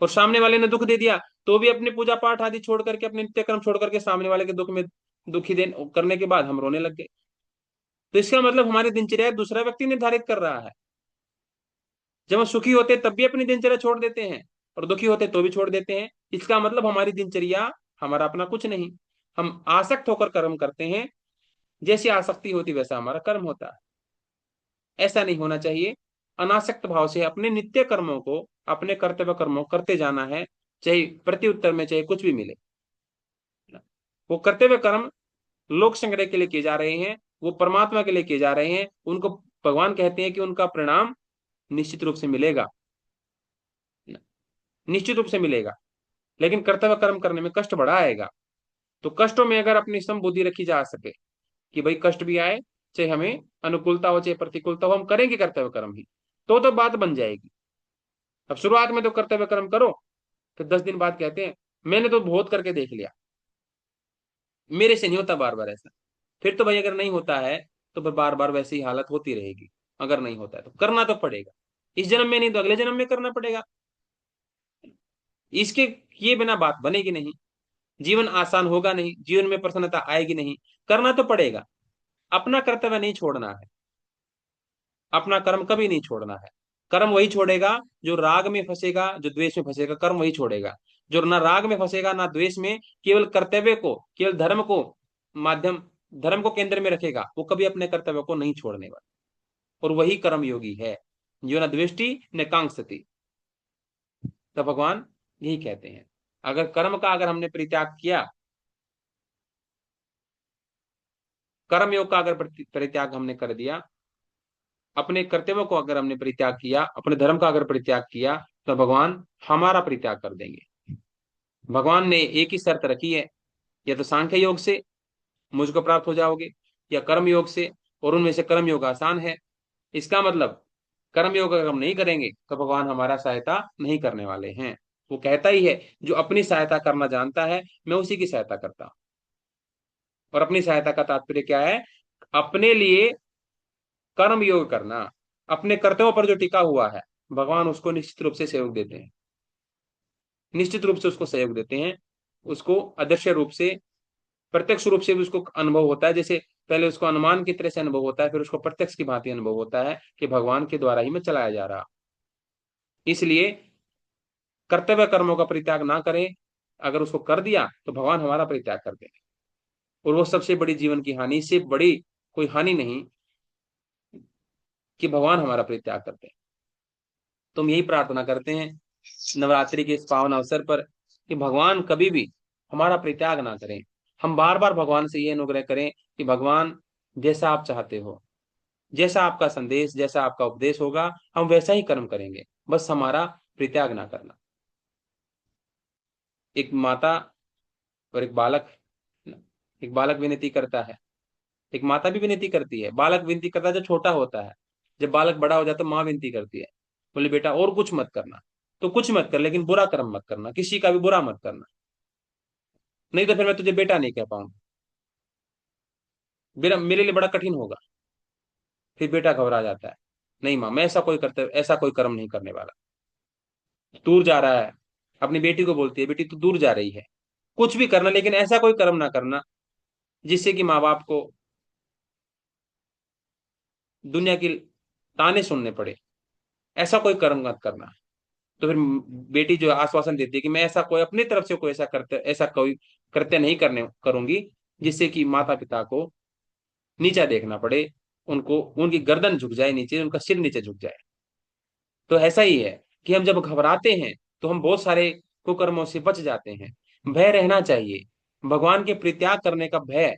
और सामने वाले ने दुख दे दिया तो भी अपने पूजा पाठ आदि छोड़ करके, अपने नित्य कर्म छोड़ करके, सामने वाले के दुख में दुखी दे करने के बाद हम रोने लग गए। तो इसका मतलब हमारी दिनचर्या दूसरा व्यक्ति निर्धारित कर रहा है। जब हम सुखी होते तब भी अपनी दिनचर्या छोड़ देते हैं, और दुखी होते तो भी छोड़ देते हैं। इसका मतलब हमारी दिनचर्या हमारा अपना कुछ नहीं। हम आसक्त होकर कर्म करते हैं, जैसी आसक्ति होती वैसा हमारा कर्म होता है। ऐसा नहीं होना चाहिए। अनासक्त भाव से अपने नित्य कर्मों को, अपने कर्तव्य कर्मों को करते जाना है, चाहे प्रति उत्तर में चाहे कुछ भी मिले। वो कर्तव्य कर्म लोक संग्रह के लिए किए जा रहे हैं, वो परमात्मा के लिए किए जा रहे हैं। उनको भगवान कहते हैं कि उनका परिणाम निश्चित रूप से मिलेगा, निश्चित रूप से मिलेगा। लेकिन कर्तव्य कर्म करने में कष्ट बड़ा आएगा। तो कष्टों में अगर अपनी सम बुद्धि रखी जा सके कि भाई कष्ट भी आए, चाहे हमें अनुकूलता हो चाहे प्रतिकूलता हो, हम करेंगे कर्तव्य कर्म ही, तो बात बन जाएगी। अब शुरुआत में तो कर्तव्य कर्म करो, फिर 10 दिन बाद कहते हैं मैंने तो बहुत करके देख लिया, मेरे से नहीं होता बार बार ऐसा। फिर तो भाई अगर नहीं होता है तो फिर बार बार वैसी ही हालत होती रहेगी। अगर नहीं होता है तो करना तो पड़ेगा, इस जन्म में नहीं तो अगले जन्म में करना पड़ेगा। इसके किए बिना बात बनेगी नहीं, जीवन आसान होगा नहीं, जीवन में प्रसन्नता आएगी नहीं। करना तो पड़ेगा। अपना कर्तव्य नहीं छोड़ना है, अपना कर्म कभी नहीं छोड़ना है। कर्म वही छोड़ेगा जो राग में फंसेगा, जो द्वेष में फंसेगा, कर्म वही छोड़ेगा। जो ना राग में फंसेगा ना द्वेष में, केवल कर्तव्य को, केवल धर्म को माध्यम, धर्म को केंद्र में रखेगा, वो कभी अपने कर्तव्य को नहीं छोड़ने वाला। और वही कर्म योगी है, जो न द्वेष्टि न कांक्षति। तो भगवान यही कहते हैं, अगर कर्म का अगर हमने परित्याग किया, कर्म योग का अगर परित्याग हमने कर दिया, अपने कर्तव्यों को अगर हमने परित्याग किया, अपने धर्म का अगर परित्याग किया, तो भगवान हमारा परित्याग कर देंगे। भगवान ने एक ही शर्त रखी है, या तो सांख्य योग से मुझको प्राप्त हो जाओगे, या कर्म योग से, और उनमें से कर्म योग आसान है। इसका मतलब कर्म योग अगर हम नहीं करेंगे तो भगवान हमारा सहायता नहीं करने वाले हैं। वो कहता ही है, जो अपनी सहायता करना जानता है मैं उसी की सहायता करता हूं। और अपनी सहायता का तात्पर्य क्या है, अपने लिए कर्म योग करना, अपने कर्तव्यों पर जो टिका हुआ है, भगवान उसको निश्चित रूप से सहयोग देते हैं, निश्चित रूप से उसको सहयोग देते हैं। उसको अदृश्य रूप से, प्रत्यक्ष रूप से भी उसको अनुभव होता है। जैसे पहले उसको अनुमान की तरह से अनुभव होता है, फिर उसको प्रत्यक्ष की भांति अनुभव होता है कि भगवान के द्वारा ही मैं चलाया जा रहा। इसलिए कर्तव्य कर्मों का परित्याग ना करें। अगर उसको कर दिया तो भगवान हमारा परित्याग कर देंगे, और वो सबसे बड़ी जीवन की हानि, इससे बड़ी कोई हानि नहीं कि भगवान हमारा परित्याग करते हैं। तो हम यही प्रार्थना करते हैं नवरात्रि के इस पावन अवसर पर कि भगवान कभी भी हमारा परित्याग ना करें। हम बार बार भगवान से ये अनुग्रह करें कि भगवान, जैसा आप चाहते हो, जैसा आपका संदेश, जैसा आपका उपदेश होगा, हम वैसा ही कर्म करेंगे, बस हमारा परित्याग ना करना। एक माता और एक बालक विनती करता है, एक माता भी विनती करती है, बालक विनती करता है जब छोटा होता है। जब बालक बड़ा हो जाता है, माँ विनती करती है, बोले बेटा और कुछ मत करना, तो कुछ मत कर, लेकिन बुरा कर्म मत करना, किसी का भी बुरा मत करना, नहीं तो फिर मैं तुझे बेटा नहीं कह पाऊंगा, मेरा मेरे लिए बड़ा कठिन होगा। फिर बेटा घबरा जाता है, नहीं माँ, मैं ऐसा कोई कर्म नहीं करने वाला। दूर जा रहा है, अपनी बेटी को बोलती है, बेटी तू दूर जा रही है, कुछ भी करना लेकिन ऐसा कोई कर्म ना करना जिससे कि माँ बाप को दुनिया की ताने सुनने पड़े, ऐसा कोई कर्म मत करना। तो फिर बेटी जो आश्वासन देती है कि मैं ऐसा कोई अपनी तरफ से कोई ऐसा कोई कृत्य नहीं करने करूंगी जिससे कि माता पिता को नीचा देखना पड़े, उनको उनकी गर्दन झुक जाए नीचे, उनका सिर नीचे झुक जाए। तो ऐसा ही है कि हम जब घबराते हैं तो हम बहुत सारे कुकर्मों से बच जाते हैं। भय रहना चाहिए, भगवान के परित्याग करने का भय,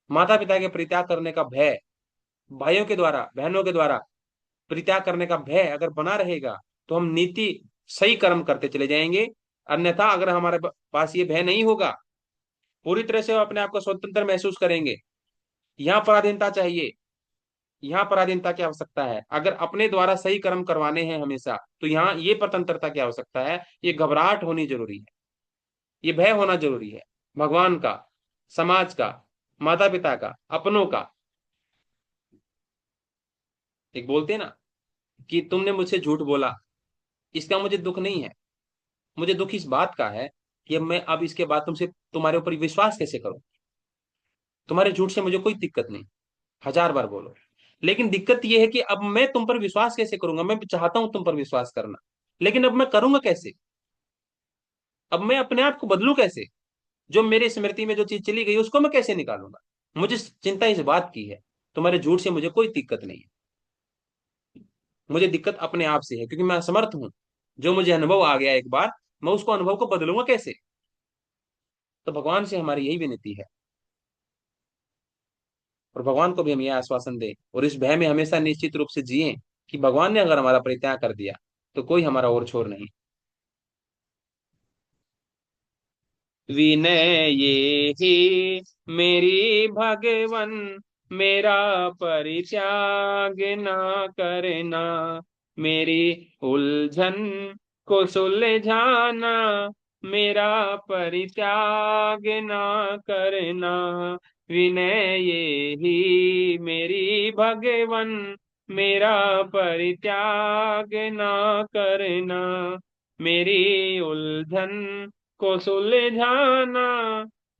माता पिता के परित्याग करने का भय, भाइयों के द्वारा, बहनों के द्वारा परित्याग करने का भय अगर बना रहेगा तो हम नीति सही कर्म करते चले जाएंगे। अन्यथा अगर हमारे पास ये भय नहीं होगा, पूरी तरह से हम अपने आप को स्वतंत्र महसूस करेंगे। यहाँ पराधीनता चाहिए, यहाँ पराधीनता की आवश्यकता है। अगर अपने द्वारा सही कर्म करवाने हैं हमेशा, तो यहाँ ये स्वतंत्रता की आवश्यकता है, ये घबराहट होनी जरूरी है, ये भय होना जरूरी है। भगवान का, समाज का, माता पिता का, अपनों का। एक बोलते हैं ना कि तुमने मुझसे झूठ बोला, इसका मुझे दुख नहीं है, मुझे दुख इस बात का है कि अब इसके बाद तुमसे तुम्हारे ऊपर विश्वास कैसे करूं। तुम्हारे झूठ से मुझे कोई दिक्कत नहीं, हजार बार बोलो, लेकिन दिक्कत यह है कि अब मैं तुम पर विश्वास कैसे करूंगा। मैं चाहता हूं तुम पर विश्वास करना, लेकिन अब मैं करूंगा कैसे? अब मैं अपने आप को बदलूं कैसे? जो मेरे स्मृति में जो चीज चली गई उसको मैं कैसे निकालूंगा? मुझे चिंता इस बात की है। तुम्हारे झूठ से मुझे कोई दिक्कत नहीं है, मुझे दिक्कत अपने आप से है, क्योंकि मैं असमर्थ हूं। जो मुझे अनुभव आ गया एक बार, मैं उसको अनुभव को बदलूंगा कैसे? तो भगवान से हमारी यही विनती है, और भगवान को भी हम यह आश्वासन दें, और इस भय में हमेशा निश्चित रूप से जिए कि भगवान ने अगर हमारा परित्याग कर दिया तो कोई हमारा और छोर नहीं। विनय ये ही मेरी भगवन, मेरा परित्याग ना करना, मेरी उलझन को सुलझाना, मेरा परित्याग ना करना। विनय ये ही मेरी भगवन, मेरा परित्याग ना करना, मेरी उलझन को सुलझाना,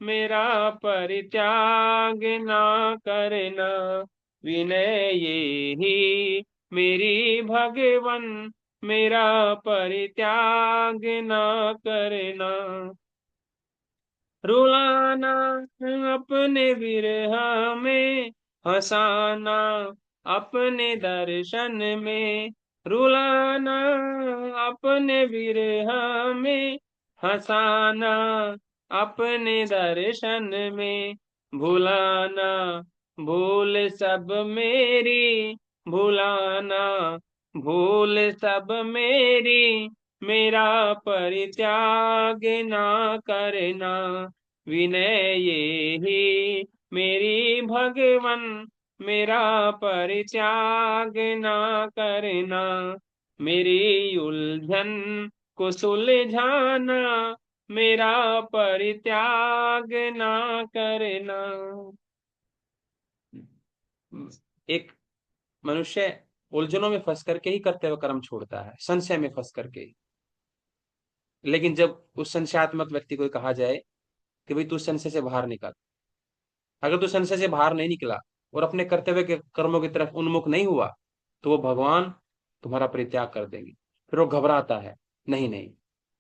मेरा परित्याग ना करना। विनय ये ही मेरी भगवन, मेरा परित्याग ना करना। रुलाना अपने विरह में, हंसाना अपने दर्शन में, रुलाना अपने विरह में, हंसाना अपने दर्शन में, भुलाना भूल सब मेरी, भुलाना भूल सब मेरी, मेरा परित्याग ना करना। विनय ये ही मेरी भगवन, मेरा परित्याग ना करना, मेरी उलझन को सुलझाना, मेरा परित्याग ना करना। एक मनुष्य उलझनों में फंस करके ही करते हुए कर्म छोड़ता है, संशय में फंस करके ही। लेकिन जब उस संशयात्मक व्यक्ति को कहा जाए कि भाई तू संशय से बाहर निकल, अगर तू संशय से बाहर नहीं निकला और अपने कर्तव्य के कर्मों की तरफ उन्मुख नहीं हुआ, तो वो भगवान तुम्हारा परित्याग कर देंगे। फिर वो घबराता है, नहीं नहीं,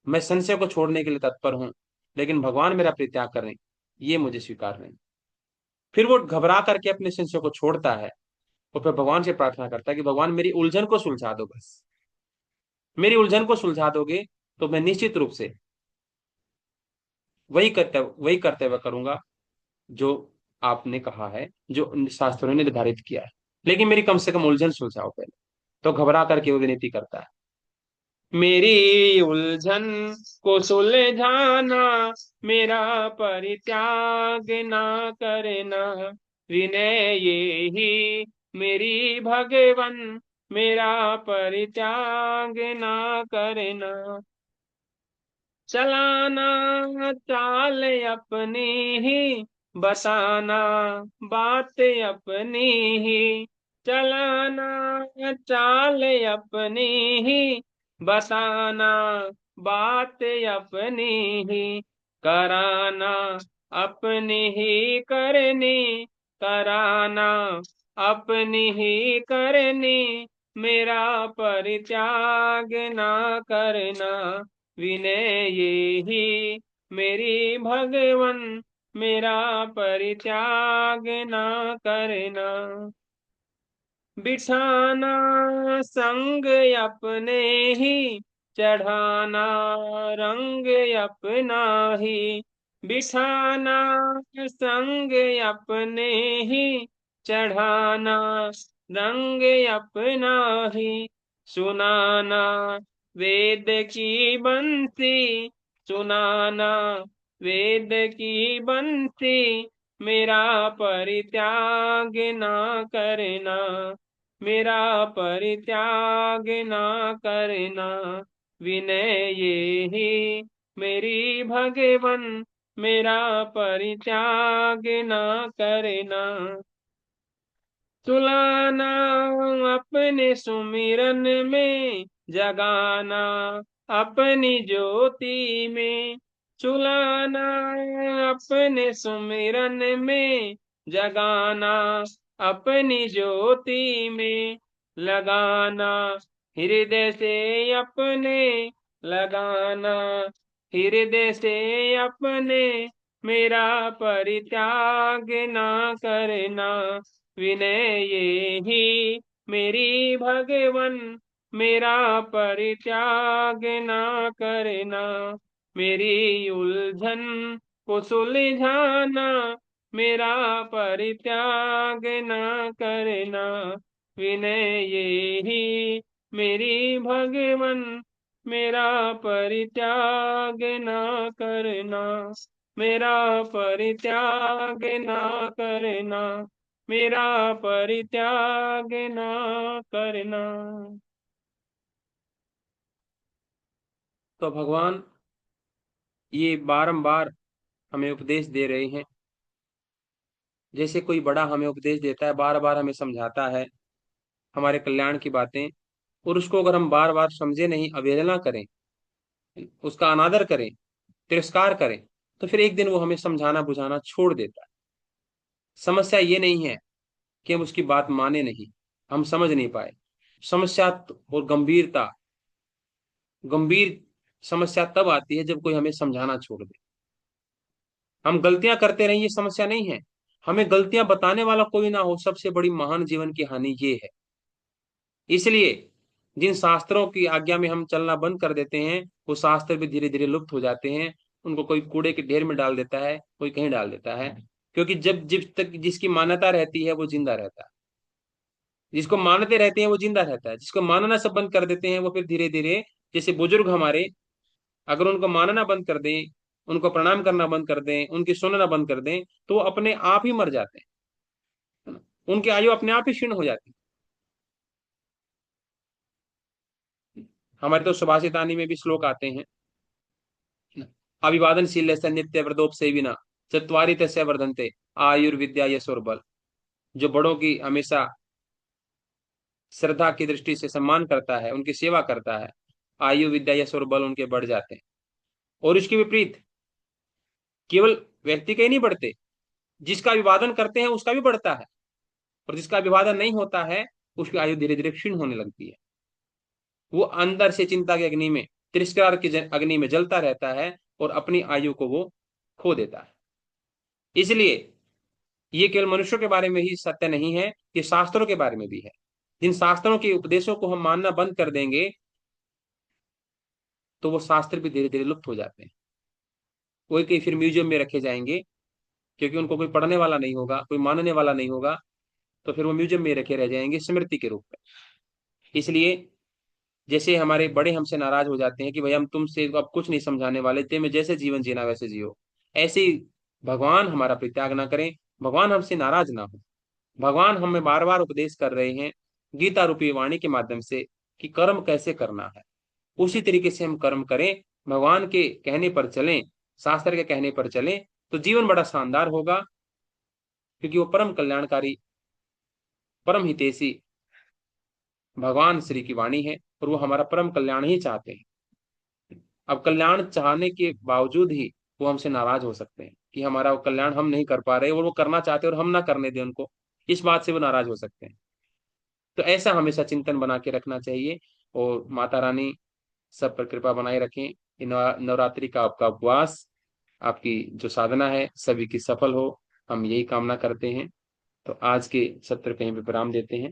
मैं संशय को छोड़ने के लिए तत्पर हूं, लेकिन भगवान मेरा परित्याग करें, ये मुझे स्वीकार नहीं। फिर वो घबरा करके अपने संशय को छोड़ता है और फिर भगवान से प्रार्थना करता है कि भगवान मेरी उलझन को सुलझा दो, बस मेरी उलझन को सुलझा दोगे तो मैं निश्चित रूप से वही कर्तव्य करूंगा जो आपने कहा है, जो शास्त्रों ने निर्धारित किया है। लेकिन मेरी कम से कम उलझन सुलझाओ पहले। तो घबरा करके वो विनती करता है, मेरी उलझन को सुलझाना, मेरा परित्याग ना करना, विनय ये ही मेरी भगवन, मेरा परित्याग ना करना। चलाना चाल अपनी ही, बताना बात अपनी ही। चलाना चाल अपनी ही, बताना बात अपनी ही। कराना अपनी ही करनी, कराना अपनी ही करनी, मेरा परित्याग ना करना, विनय ये ही मेरी भगवन, मेरा परित्याग ना करना। बिठाना संग अपने ही, चढ़ाना रंग अपना ही। बिठाना संग अपने ही, चढ़ाना रंग अपना ही। सुनाना वेद की बंसी, सुनाना वेद की बंसी, मेरा परित्याग ना करना, मेरा परित्याग ना करना, विनय ये ही मेरी भगवन, मेरा परित्याग ना करना। सुलाना अपने सुमिरन में, जगाना अपनी ज्योति में। सुलाना अपने सुमिरन में, जगाना अपनी ज्योति में। लगाना हृदय से अपने, लगाना हृदय से अपने, मेरा परित्याग ना करना, विनय ये ही मेरी भगवन, मेरा परित्याग ना करना। मेरी उलझन को सुलझाना, मेरा परित्याग ना करना, विनय ये ही मेरी भगवन, मेरा परित्याग ना करना, मेरा परित्याग ना करना, मेरा परित्याग ना करना। तो भगवान ये बारंबार हमें उपदेश दे रहे हैं, जैसे कोई बड़ा हमें उपदेश देता है, बार बार हमें समझाता है हमारे कल्याण की बातें, और उसको अगर हम बार बार समझे नहीं, अवहेलना करें, उसका अनादर करें, तिरस्कार करें, तो फिर एक दिन वो हमें समझाना बुझाना छोड़ देता है। समस्या ये नहीं है कि हम उसकी बात माने नहीं, हम समझ नहीं पाए। समस्या और गंभीर समस्या तब आती है जब कोई हमें समझाना छोड़ दे। हम गलतियां करते रहे, ये समस्या नहीं है। हमें गलतियां बताने वाला कोई ना हो, सबसे बड़ी महान जीवन की हानि ये है। इसलिए जिन शास्त्रों की आज्ञा में हम चलना बंद कर देते हैं, वो शास्त्र भी धीरे धीरे लुप्त हो जाते हैं। उनको कोई कूड़े के ढेर में डाल देता है, कोई कहीं डाल देता है। क्योंकि जब जिस तक जिसकी मान्यता रहती है वो जिंदा रहता है, जिसको मानते रहते हैं वो जिंदा रहता है। जिसको मानना सब बंद कर देते हैं वो फिर धीरे धीरे, जैसे बुजुर्ग हमारे, अगर उनको मानना बंद कर दें, उनको प्रणाम करना बंद कर दें, उनकी सुनना बंद कर दें, तो वो अपने आप ही मर जाते हैं, है ना? उनकी आयु अपने आप ही क्षीण हो जाती है। हमारे तो सुभाषितानी में भी श्लोक आते हैं, अभिवादनशील नित्य व्रतोपसेविना, चत्वारि तस्य वर्धन्ते, आयुर्विद्या यशोर बल। जो बड़ों की हमेशा श्रद्धा की दृष्टि से सम्मान करता है, उनकी सेवा करता है, आयु विद्या यश और बल उनके बढ़ जाते हैं। और इसके विपरीत केवल व्यक्ति के ही नहीं बढ़ते, जिसका अभिवादन करते हैं उसका भी बढ़ता है, और जिसका अभिवादन नहीं होता है उसकी आयु धीरे धीरे क्षीण होने लगती है। वो अंदर से चिंता की अग्नि में, तिरस्कार की अग्नि में जलता रहता है और अपनी आयु को वो खो देता है। इसलिए ये केवल मनुष्यों के बारे में ही सत्य नहीं है, ये शास्त्रों के बारे में भी है। जिन शास्त्रों के उपदेशों को हम मानना बंद कर देंगे तो वो शास्त्र भी धीरे धीरे लुप्त हो जाते हैं। कोई कहीं फिर म्यूजियम में रखे जाएंगे, क्योंकि उनको कोई पढ़ने वाला नहीं होगा, कोई मानने वाला नहीं होगा, तो फिर वो म्यूजियम में रखे रह जाएंगे स्मृति के रूप में। इसलिए जैसे हमारे बड़े हमसे नाराज हो जाते हैं कि भाई हम तुमसे अब कुछ नहीं समझाने वाले, ते में जैसे जीवन जीना वैसे जियो, ऐसे ही भगवान हमारा परित्याग ना करें, भगवान हमसे नाराज ना हो। भगवान हमें बार बार उपदेश कर रहे हैं गीता रूपी वाणी के माध्यम से कि कर्म कैसे करना है, उसी तरीके से हम कर्म करें, भगवान के कहने पर चलें, शास्त्र के कहने पर चलें, तो जीवन बड़ा शानदार होगा। क्योंकि वो परम कल्याणकारी, परम हितैषी भगवान श्री की वाणी है, और वो हमारा परम कल्याण ही चाहते हैं। अब कल्याण चाहने के बावजूद ही वो हमसे नाराज हो सकते हैं कि हमारा वो कल्याण हम नहीं कर पा रहे, और वो करना चाहते हैं और हम ना करने दें उनको, इस बात से वो नाराज हो सकते हैं। तो ऐसा हमेशा चिंतन बना के रखना चाहिए। और माता रानी सब पर कृपा बनाए रखें। नवरात्रि का आपका उपवास, आपकी जो साधना है सभी की सफल हो, हम यही कामना करते हैं। तो आज के सत्र कहीं पे विराम देते हैं।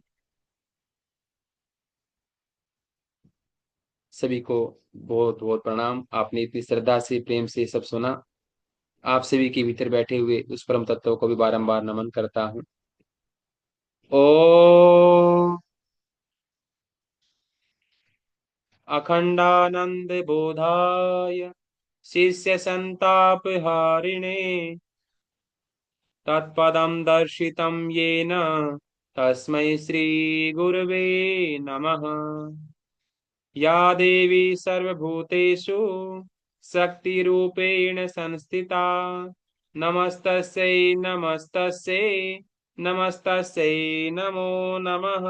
सभी को बहुत बहुत प्रणाम। आपने इतनी श्रद्धा से प्रेम से सब सुना। आप सभी के भीतर बैठे हुए उस परम तत्व को भी बारंबार नमन करता हूँ। ओ अखंडानंद बोधाय शिष्य संताप हारिणे तत्पदं दर्शितं येन तस्मै श्री गुरवे नमः। या देवी सर्वभूतेषु शक्तिरूपेण संस्थिता नमस्तस्यै नमस्तस्यै नमस्तस्यै नमो नमः।